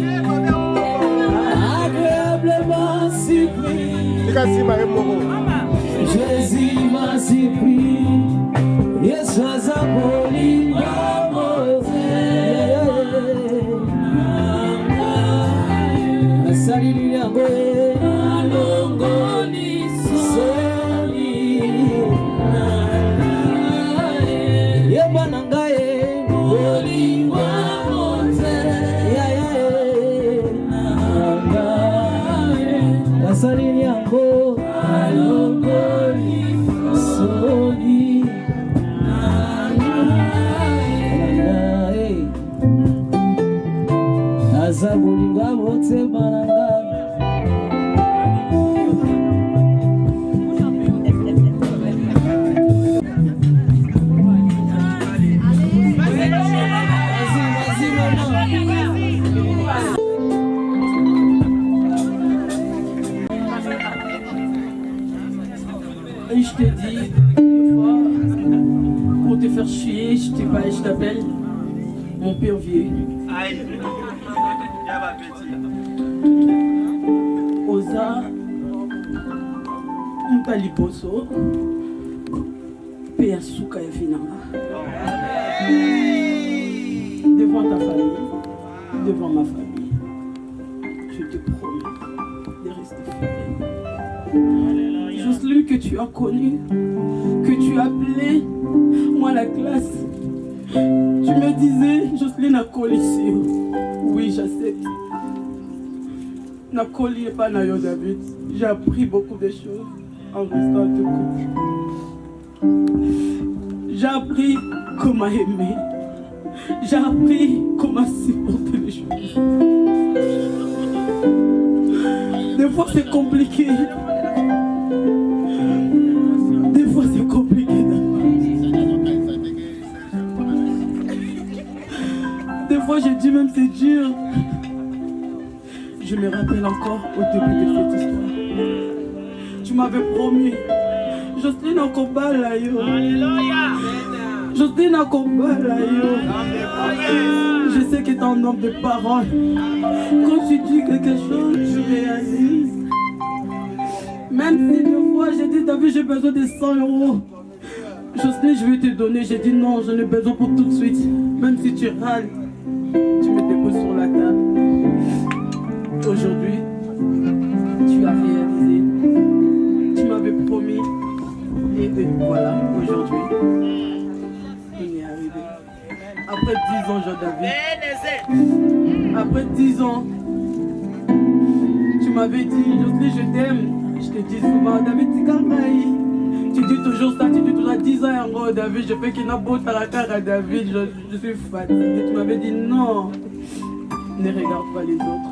agréablement surpris Jésus m'a surpris, Yesu azaboli asalili yango alongoli soni yeba na ngai bolingo asalili yango alongoli soni aza bolingo abotema na ngai Et je t'ai dit, une fois, pour te faire chier, je t'appelle mon père vieux. Oza, Mpaliposo, Père Souka et Finama. Devant ta famille, devant ma famille, je te promets de rester fidèle. Jocelyne que tu as connu, que tu appelais, moi la classe. Tu me disais, Jocelyne a collé ici. Oui, j'accepte. N'a collé pas Nayo David. J'ai appris beaucoup de choses en restant de côté. J'ai appris comment aimer. J'ai appris comment supporter les choses. Des fois c'est compliqué. Des fois c'est compliqué. Des fois j'ai dit même c'est dur. Je me rappelle encore au début de cette histoire. Tu m'avais promis. Jocelyne a combat là yo. Jocelyne a combat là yo. Je sais que tu es un homme de parole. Quand tu dis quelque chose, tu réalises. Même si deux fois j'ai dit, t'as vu, j'ai besoin de 100 €. Jocelyne, je vais te donner. J'ai dit non, j'en ai besoin pour tout de suite. Même si tu râles, tu me déposes sur la table. Aujourd'hui, tu as réalisé. Tu m'avais promis. Et voilà, aujourd'hui, il est arrivé. Après 10 ans, Jean-David. Après 10 ans, tu m'avais dit, Jocelyne, je t'aime. Je te dis souvent, David, tu dis toujours ça, tu dis toujours 10 ans, David, je fais qu'il n'a pas à la carte à David, je suis fatigué. Tu m'avais dit non, ne regarde pas les autres.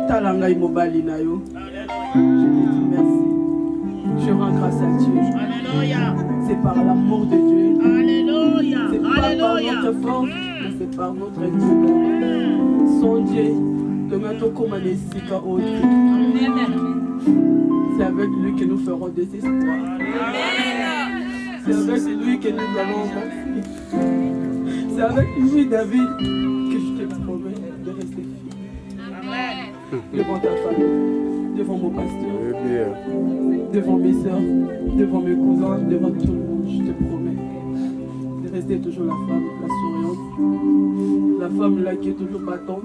Talanga Imobali Nayo. Je te dis merci. Je rends grâce à Dieu. C'est par l'amour de Dieu. C'est pas par notre force, mais c'est par notre Dieu. Son Dieu, demain comme un Sika Oti. C'est avec lui que nous ferons des espoirs. C'est avec lui que nous allons avancer. C'est avec lui, David, que je te promets de rester. devant ta famille, devant mon pasteur, devant mes soeurs, devant mes cousins, devant tout le monde. Je te promets de rester toujours la femme, la souriante, la femme là qui est toujours battante,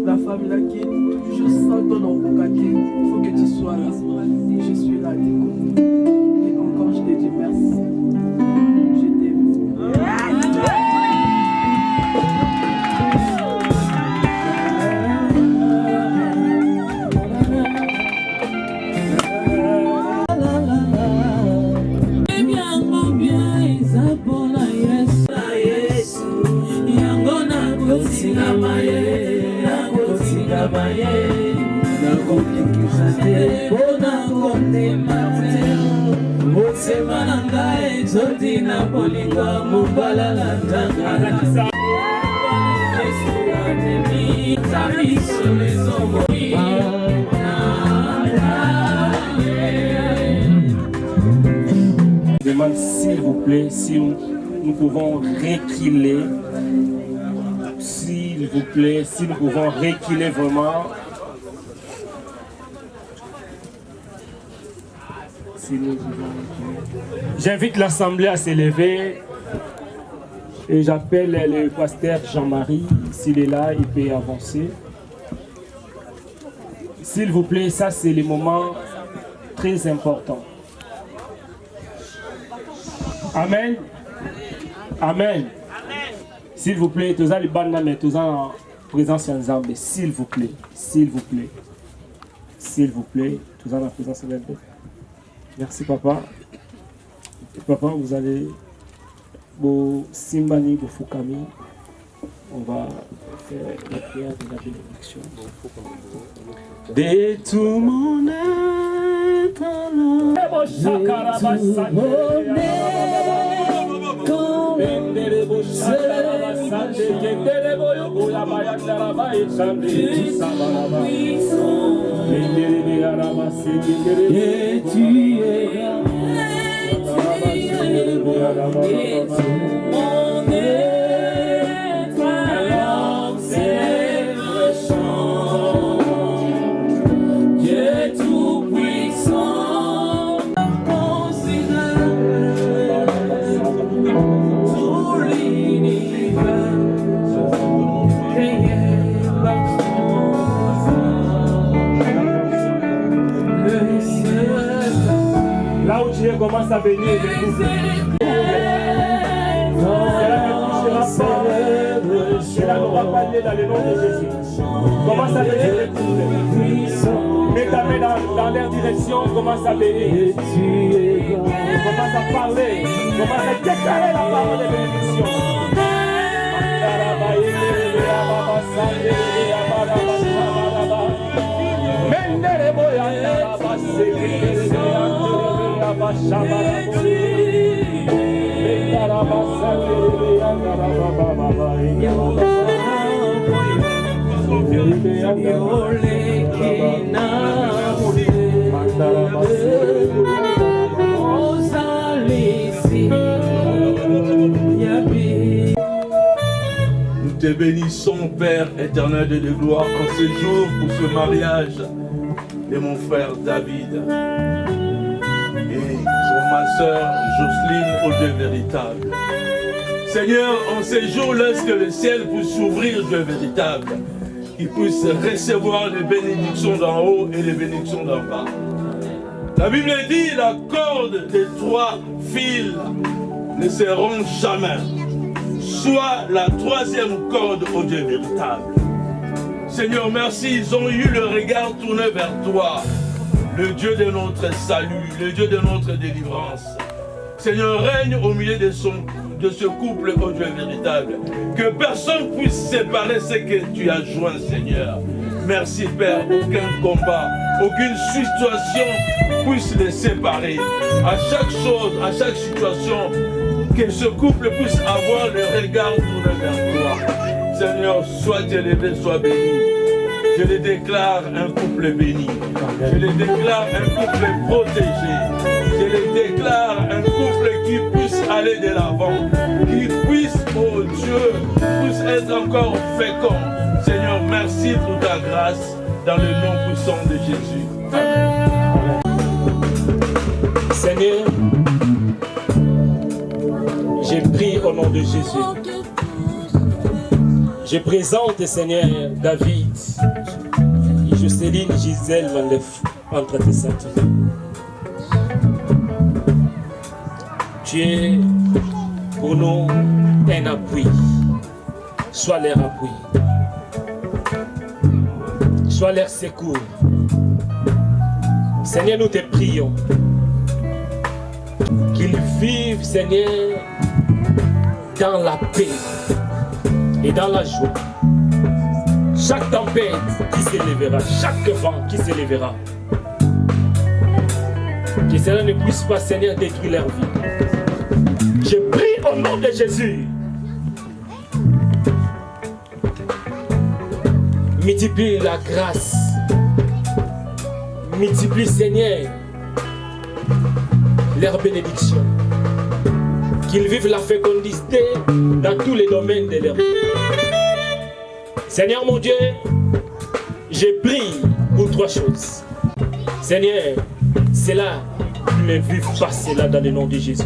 la femme là qui est toujours sans ton envocaté. Il faut que tu sois là. Je suis là à tes côtés. Et encore, je te dis merci. Je t'aime. Je demande s'il vous plaît si nous pouvons reculer. S'il vous plaît, si nous pouvons reculer vraiment. Si nous pouvons... J'invite l'Assemblée à s'élever et j'appelle le pasteur Jean-Marie. S'il est là, il peut avancer. S'il vous plaît, ça c'est le moment très important. Amen. Amen. S'il vous plaît, tous les bandes mais tous en présence en Zambie. S'il vous plaît, s'il vous plaît, s'il vous plaît, tous en présence en Zambie. Merci papa. Papa, vous allez au Simbani, au Fukami. On va faire la prière de la bénédiction. De tout mon être et tu es mon être, alors célèbre chant. Dieu tout-puissant, considère tout l'univers créé par le ciel. Là où Dieu commence à bénir, c'est là qu'on va parler dans le nom de Jésus. Commence à bénir les coups. Mets ta main dans leur direction, commence à bénir. Commence à parler, commence à déclarer la parole de bénédiction. Nous te bénissons, Père éternel de gloire, en ce jour pour ce mariage de mon frère David et ma soeur Jocelyne au Dieu véritable. Seigneur, en ces jours, laisse que le ciel puisse s'ouvrir, Dieu véritable, qu'il puisse recevoir les bénédictions d'en haut et les bénédictions d'en bas. La Bible dit, la corde des 3 fils ne se rompt jamais. Soit la 3e corde au Dieu véritable. Seigneur, merci, ils ont eu le regard tourné vers toi, le Dieu de notre salut, le Dieu de notre délivrance. Seigneur, règne au milieu de ce couple, au Dieu véritable. Que personne puisse séparer ce que tu as joint, Seigneur. Merci, Père, aucun combat, aucune situation puisse les séparer. À chaque chose, à chaque situation, que ce couple puisse avoir le regard tourné vers toi. Seigneur, sois élevé, sois béni. Je les déclare un couple béni. Je les déclare un couple protégé. Je les déclare un couple qui puisse aller de l'avant. Qui puisse, oh Dieu, puisse être encore fécond. Seigneur, merci pour ta grâce. dans le nom puissant de Jésus. Amen. Seigneur, j'ai pris au nom de Jésus. Je présente, Seigneur, David et Jocelyne Gisèle Vandef entre tes saintes. Tu es pour nous un appui. Sois leur appui. Sois leur secours. Seigneur, nous te prions qu'ils vivent, Seigneur, dans la paix et dans la joie. Chaque tempête qui s'élèvera, chaque vent qui s'élèvera, que cela ne puisse pas, Seigneur, détruire leur vie. Je prie au nom de Jésus. Multiplie la grâce. Multiplie, Seigneur, leurs bénédictions. Qu'ils vivent la fécondité dans tous les domaines de leur vie. Seigneur mon Dieu, je prie pour trois choses. Seigneur, c'est là qu'ils ne vivent pas cela dans le nom de Jésus.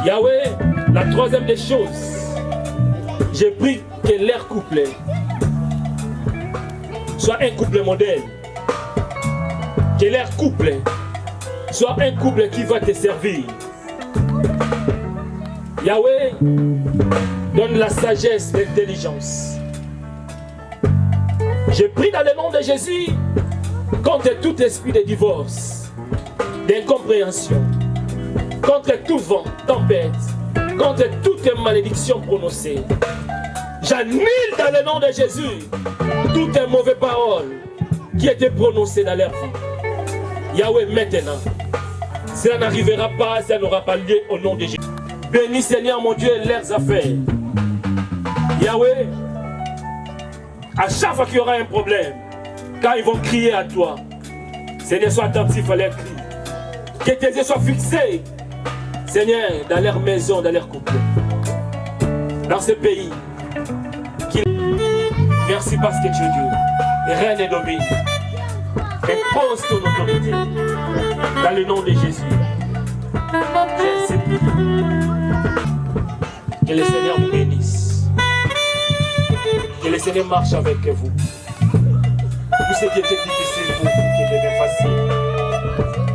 Yahweh, la troisième des choses, je prie que leur couple soit un couple modèle. Que leur couple soit un couple qui va te servir. Yahweh, donne la sagesse, l'intelligence. Je prie dans le nom de Jésus contre tout esprit de divorce, d'incompréhension, contre tout vent, tempête, contre toute malédiction prononcée. J'annule dans le nom de Jésus toutes les mauvaises paroles qui étaient prononcées dans leur vie. Yahweh, maintenant, cela n'arrivera pas, ça n'aura pas lieu au nom de Jésus. Bénis, Seigneur mon Dieu, leurs affaires. Yahweh, à chaque fois qu'il y aura un problème, quand ils vont crier à toi, Seigneur, sois attentif à leurs cris. Que tes yeux soient fixés, Seigneur, dans leur maison, dans leur couple, dans ce pays. Merci parce que tu es Dieu. Et rien n'est nommé. Impose ton autorité dans le nom de Jésus. Je supplie que le Seigneur vous bénisse. Que le Seigneur marche avec vous. Tout ce qui était difficile pour vous, qui devient facile.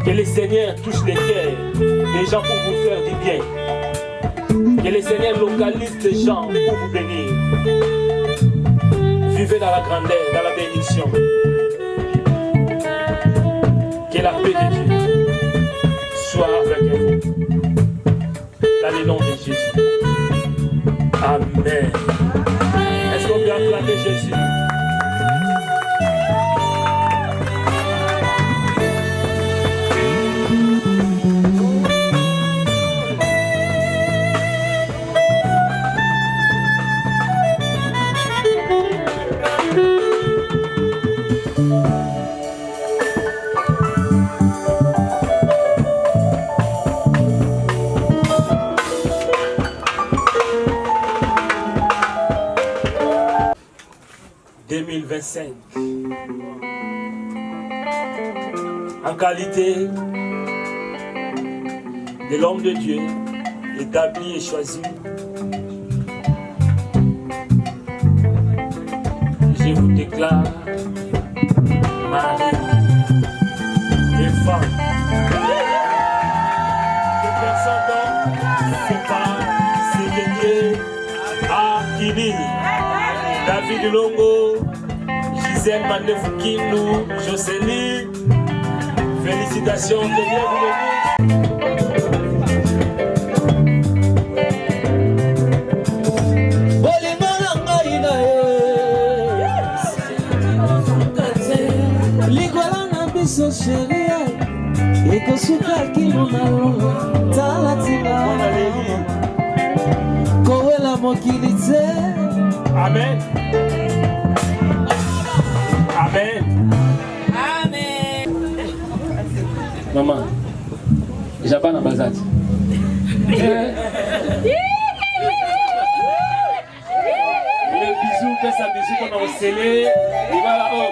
Que le Seigneur touche les cœurs des gens pour vous faire du bien. Que le Seigneur localise des gens pour vous bénir. Vivez dans la grandeur, dans la bénédiction. Que la paix de Dieu soit avec vous. Dans le nom de Jésus. Amen. Est-ce qu'on peut acclamer Jésus? En qualité de l'homme de Dieu, établi et choisi, je vous déclare mari et femme. Que personne d'autre ne sait pas ce que Dieu a uni. David Longo, Gisèle Mandefukinou, Jocelyne, félicitations, que Dieu vous bénisse. Chérie, et que ce cas qui nous a ta la tina, kowe la mokilite. Amen. Amen. Amen. Maman, j'ai pas dans bazat. Le bisou que sa musique, on a scellé. Et voilà, oh.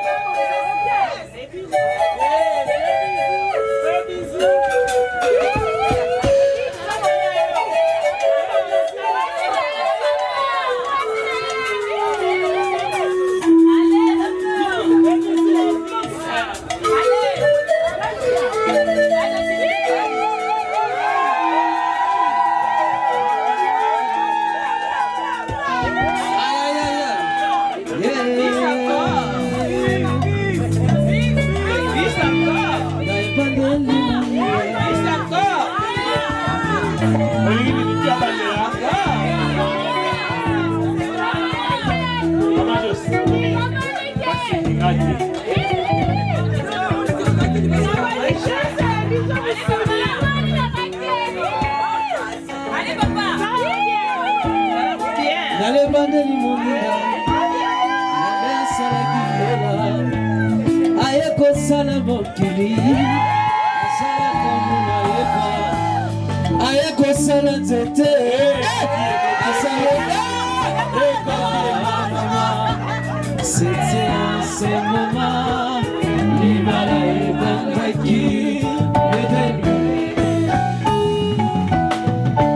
C'était un seul moment, l'Ibala et Bandaki,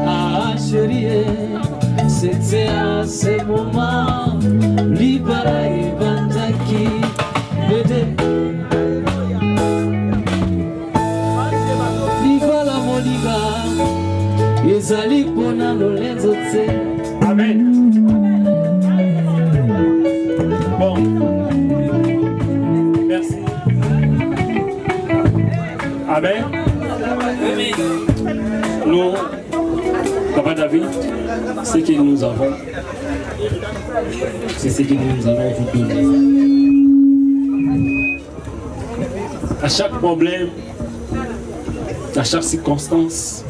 ah chérie, c'était un seul moment, l'Ibala et Bandaki, l'Ibala Moliga, ezali pona lolenzo te. Amen. Bon, merci. Amen. Nous, Papa David, ce que nous avons, c'est ce que nous allons vous donner. À chaque problème, à chaque circonstance,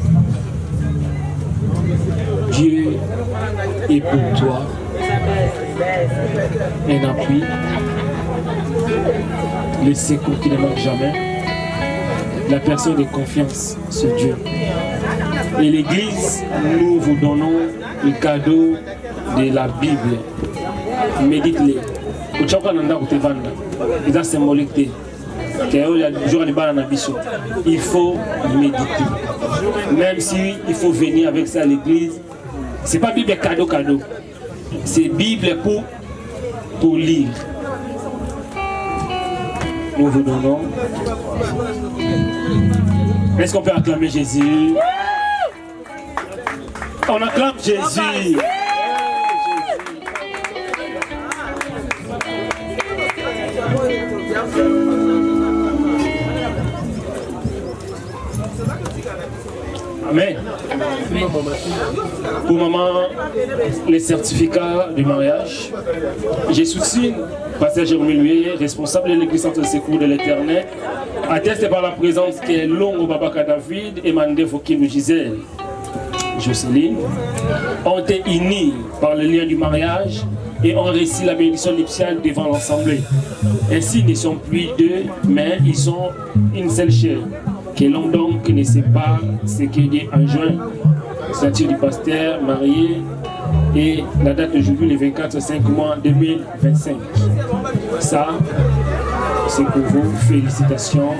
Dieu est pour toi un appui, le secours qui ne manque jamais, la personne de confiance sur Dieu. Et l'Église, nous vous donnons le cadeau de la Bible. Médite-les. C'est symbolique. Il faut méditer. Même si il faut venir avec ça à l'église, c'est pas Bible cadeau. C'est Bible pour lire. Nous vous donnons. Est-ce qu'on peut acclamer Jésus? On acclame Jésus. Amen. Pour maman, les certificats du mariage, j'ai soutenu Pasteur Jérôme Louis, responsable de l'église Centre de Secours de l'Éternel, atteste par la présence qui est longue au Babaka David et Mandé Fokinou Gisèle Jocelyne, ont été unis par le lien du mariage et ont réussi la bénédiction nuptiale devant l'Assemblée. Ainsi, ils ne sont plus deux, mais ils sont une seule chair. Que l'homme donc ne sait pas ce qu'il est en juin, statut du pasteur marié et la date de jubilé le 24/5 2025. Ça, c'est pour vous. Félicitations.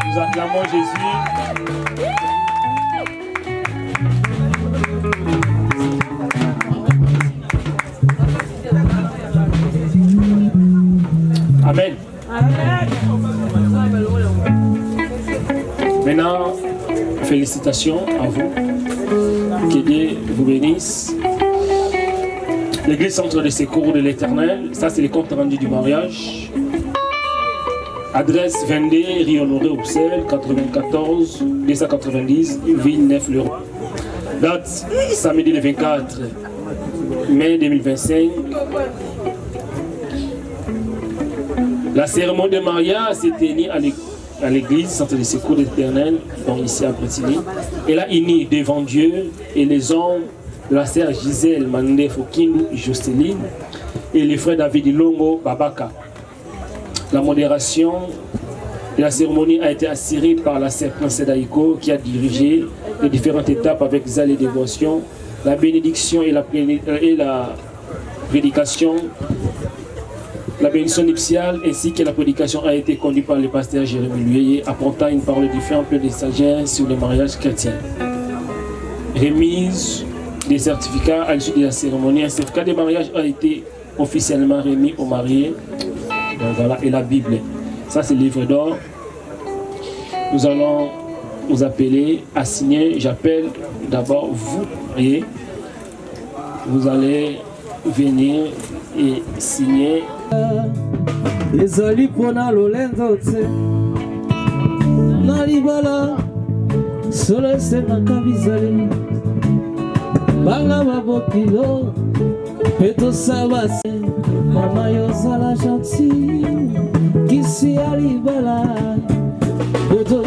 Nous acclamons Jésus. Amen. Maintenant, félicitations à vous. Que Dieu vous bénisse. L'église Centre de Secours de l'Éternel, ça c'est les comptes rendus du mariage. Adresse 22, Rue Honoré Roussel, 94 290, Villeneuve-le-Roi. Date samedi le 24 mai 2025. La cérémonie de mariage s'est tenue à l'église Centre de Secours de l'Éternel, donc ici à Bretigny. Elle a uni devant Dieu et les hommes de la sœur Gisèle Mandé Fokinou Jocelyne et les frères David Longo Babaka. La modération de la cérémonie a été assurée par la sœur Prince Daïko qui a dirigé les différentes étapes avec zèle et dévotion, la bénédiction et la prédication, la bénédiction nuptiale ainsi que la prédication a été conduite par le pasteur Jérémy Luyeye, apportant une parole de fin pleine de sagesse sur le mariage chrétien. Remise des certificats à l'issue de la cérémonie. Un certificat de mariage a été officiellement remis aux mariés. Donc voilà, et la Bible. Ça, c'est le livre d'or. Nous allons vous appeler à signer. J'appelle d'abord vous et vous allez venir et signer. Les olipona lolenzo tse nalibala solo sema kabizali banga babokilo peto sabase mama yozala gentil kisi alibala peto.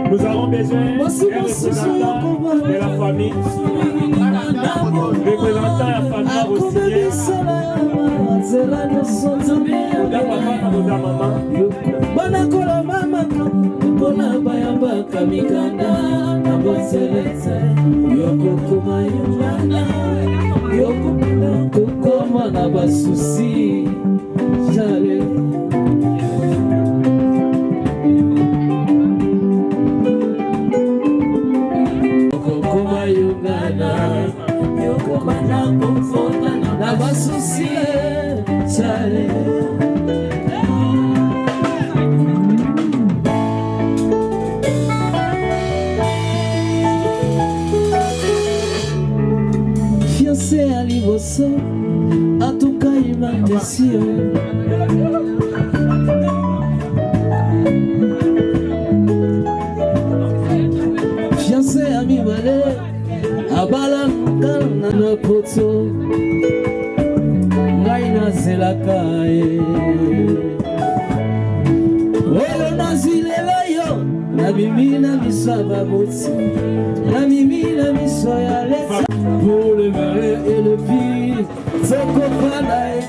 Nous avons besoin d'un représentant de la famille. Représentant de la famille aussi. Fiancé à Liboso, à tout cas il m'a déçu. Fiancé à mi balé, à Balankan na poto, Gaina Zelakae. Olo nazilelo yo, na mimi na misava botsi, na mimi na misoya lesa. Pour le marais et le pire, c'est Kopanae.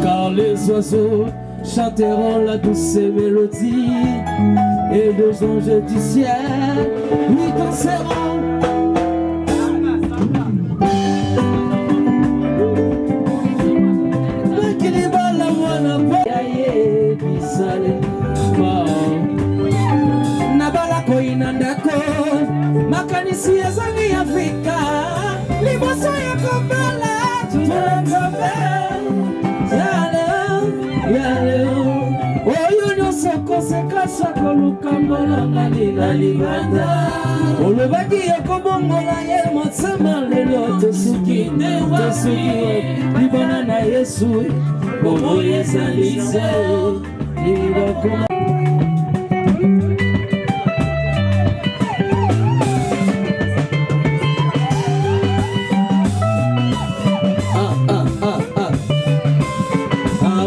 Car les oiseaux chanteront la douce mélodie, et les anges du ciel lui danseront. Makanisi ezangi Afrika liboso ya kobala tunazobe yale oyo nyonso kosekasa koluka mbolanga lina libanda olobaki ekobongola ye motema lelo tosuki libana na Yesu bomo ezali se libakoma.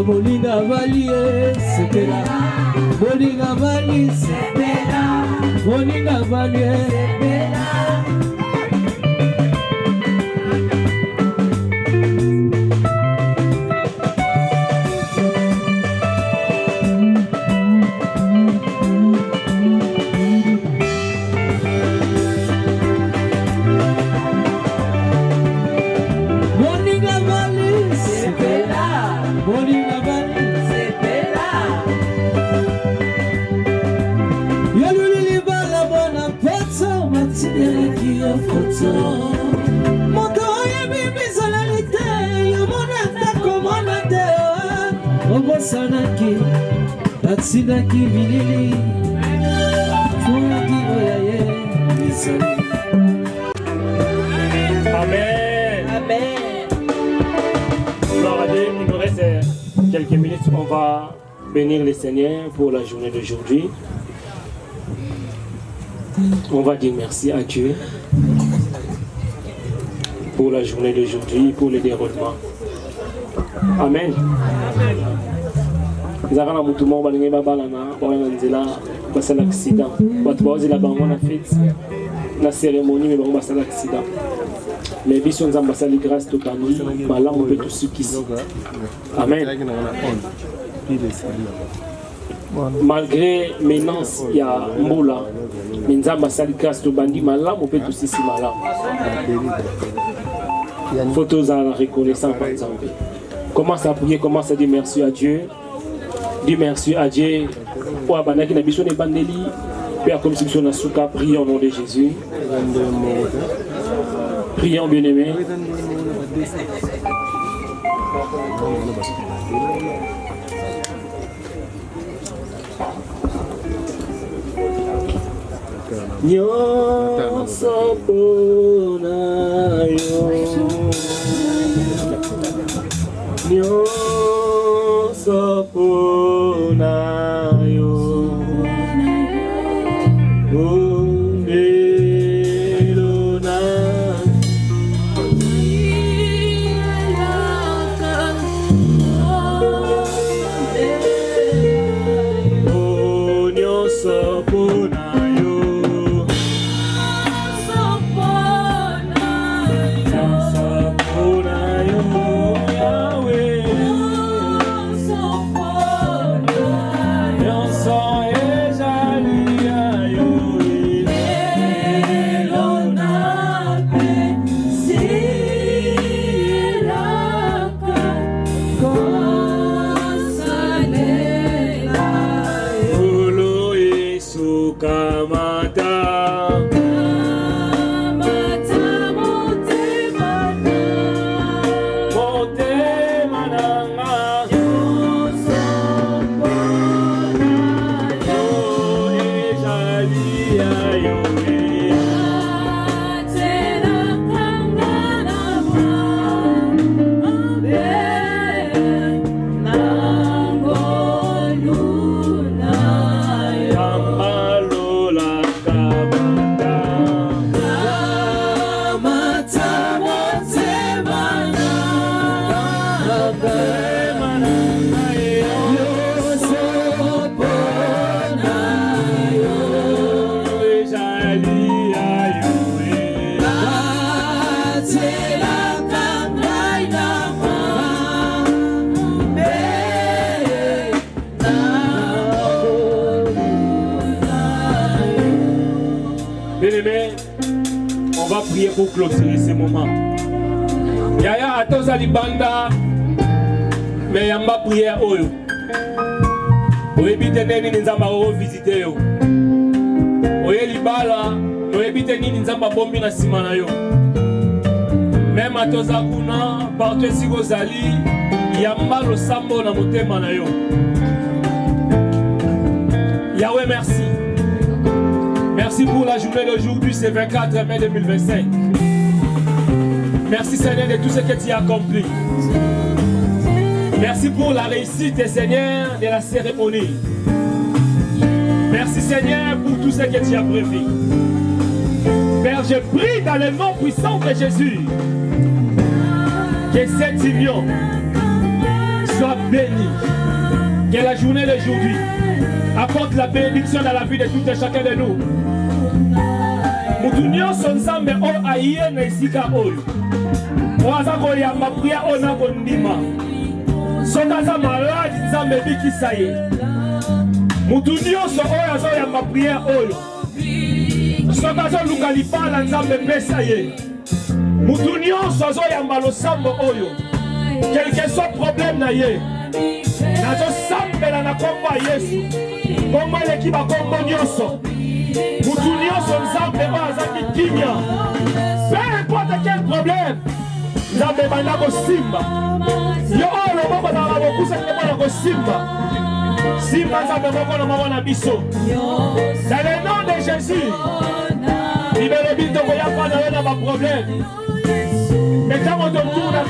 Bolinga vali sepela, bolinga vali sepela, bolinga vali sepela. Bolinga vali sepela, bolinga sanaki atsinaki bilili fonaki oyaye misali. Amen. Amen. Il nous reste quelques minutes. On va bénir le Seigneur pour la journée d'aujourd'hui. On va dire merci à Dieu pour la journée d'aujourd'hui, pour le déroulement. Amen. Zara na mutu mo balinga babala na bana nzela basala accident batu bazela bango na fête na cérémonie mais bango basala accident mais biso nzamba sali grâce to kami malamu pe to sukisi. Amen. malgré menace ya mbula mais nzambe asali grâce tobandi malamu mpe tosisi malamu faut tozala na reconnaissant par nzambe. Commence à prier, commence à dire merci à Dieu. Dis merci à Dieu. Pour abandonner na biso ne bandeli père comme si na souka, prions au nom de Jésus. Prions bien-aimés. Nyonso pona yo, nyonso pona yo, ondelo na nyonso pona. On va prier pour clôturer ce moment. Yaya atoza libanda, mais yamba prière oyo. Oyebite nini nzamba o visiter yo. Oye libala, oyebite nini nzamba bombi na sima na yo. Même atoza kuna, partout si kozali, yamba lo sambo na motema na yo. Yahweh merci. Merci pour la journée d'aujourd'hui, c'est 24 mai 2025. Merci Seigneur de tout ce que tu as accompli. Merci pour la réussite, Seigneur, de la cérémonie. Merci Seigneur pour tout ce que tu as prévu. Père, je prie dans le nom puissant de Jésus que cette union soit bénie. Que la journée d'aujourd'hui apporte la bénédiction dans la vie de tout et chacun de nous. Mutunyo sonsambe o aye na isika oyo. Oaza koyamba priya ona kondima. Sokaza maladi nzambe bikisa ye. Mutunyo so oyo azo yamba priya oyo. Sokaza luka lipala nzambe pesa ye. Mutunyo so azo yamba losambo oyo. Quel que soit problème na ye. Nazo sambela na kombo Yesu. Kombo leki ba kombo nyonso. Mutu nyonso nzambe ba azaki kimia. Peu importe quel problème. Nzambe banda kosimba. Yo olo moko na bokusa ke bona kosimba. Simba nzambe moko na mama na biso. Dans le nom de Jésus. Libérez bito koya pa na ba problème. Mais quand on tourne là,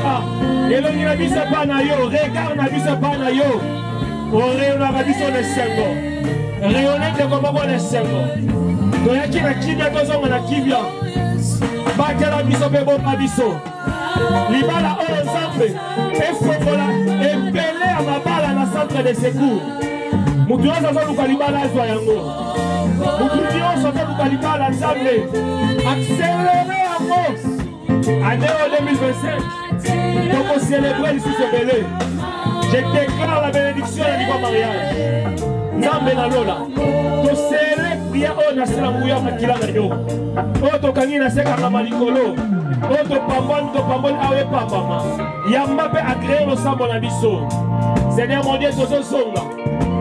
et l'on y a mis ce pan à yo, regarde na biso pan à yo. On a biso le sengo. Rayonner de comment on est sengo. Toyaki na kibia tozonga na kibia. Bakela biso pe bon abiso. Libala o nzambe. Efongola epele à ma balle à la centre de secours. Mutu oza zo luka libala azwa yango. Mutu oza zo luka libala nzambe. Accélérer en force. Année 2025, donc on célébrait ici ce belé. Je déclare la bénédiction du mariage. Nzambe na lola. To sele prière on a sela mouya makila na yo. O to kangi na seka na malikolo. O to pambon awe pambama. Yamba pe agréer no sambo na biso. Seigneur mon Dieu, tozo songa.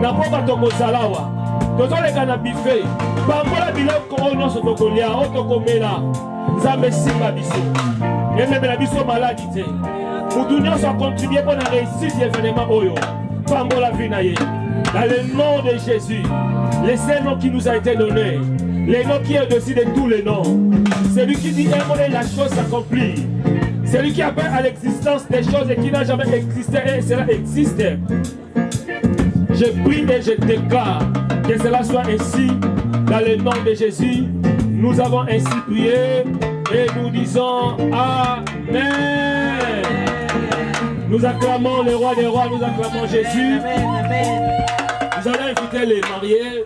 Na poka toko salawa. Tozo leka na buffet. Pambola biloko o nyonso tokolia, o tokomela. Nzambe simba biso. Yembe na biso maladi te. Mutu nyonso a contribué pour la réussite de l'événement Oyo. Pambola Vinaye. Dans le nom de Jésus, le seul nom qui nous a été donné, le nom qui est au-dessus de tous les noms. Celui qui dit un mot et la chose s'accomplit. Celui qui appelle à l'existence des choses et qui n'a jamais existé et cela existe. Je prie et je déclare que cela soit ainsi. Dans le nom de Jésus, nous avons ainsi prié et nous disons Amen. Nous acclamons le roi des rois, nous acclamons Jésus. Nous allons inviter les mariés.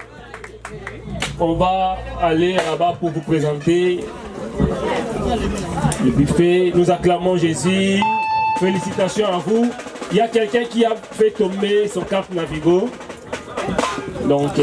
On va aller là-bas pour vous présenter le buffet. Nous acclamons Jésus. Félicitations à vous. Il y a quelqu'un qui a fait tomber son carte Navigo. Donc...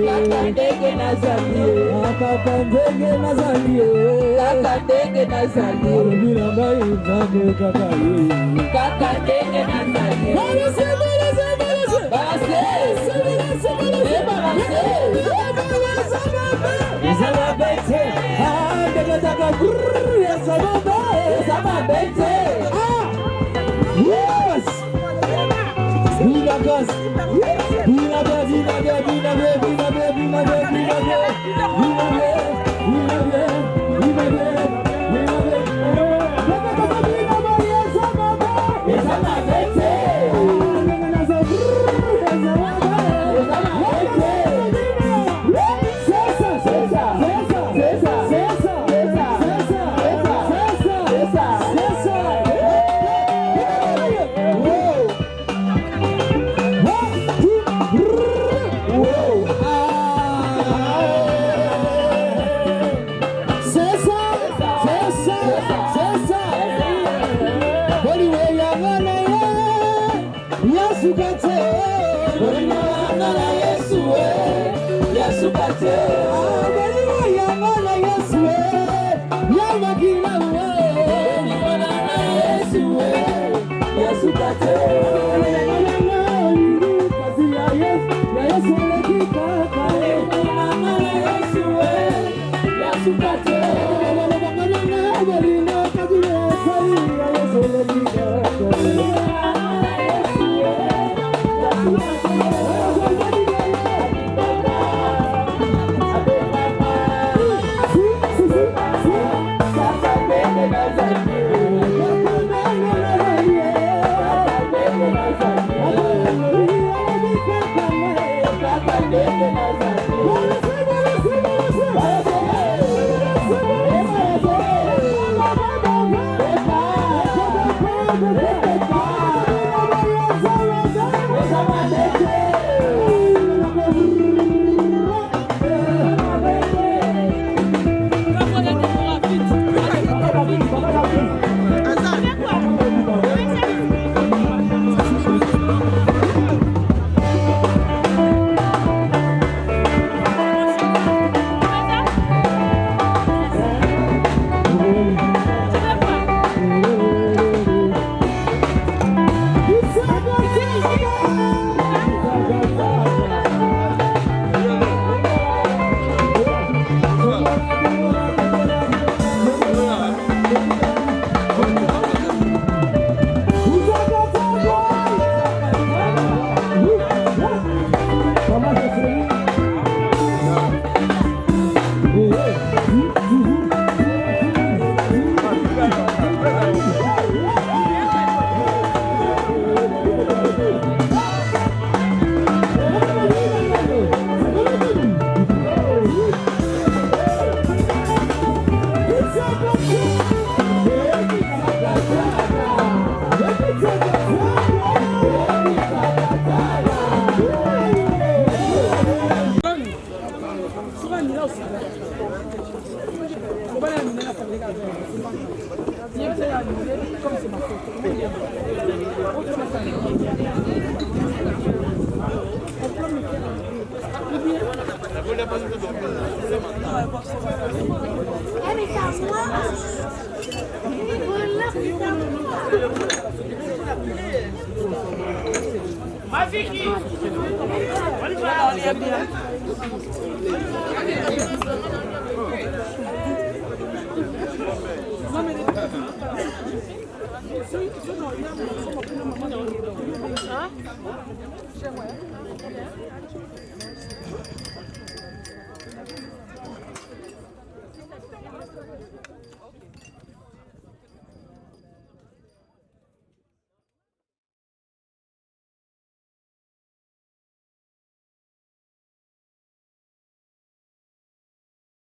Kaka ndege nazali, kaka ndenge nazali kaka ndenge nazali bilanga nzambe kaka kaka ndenge nazali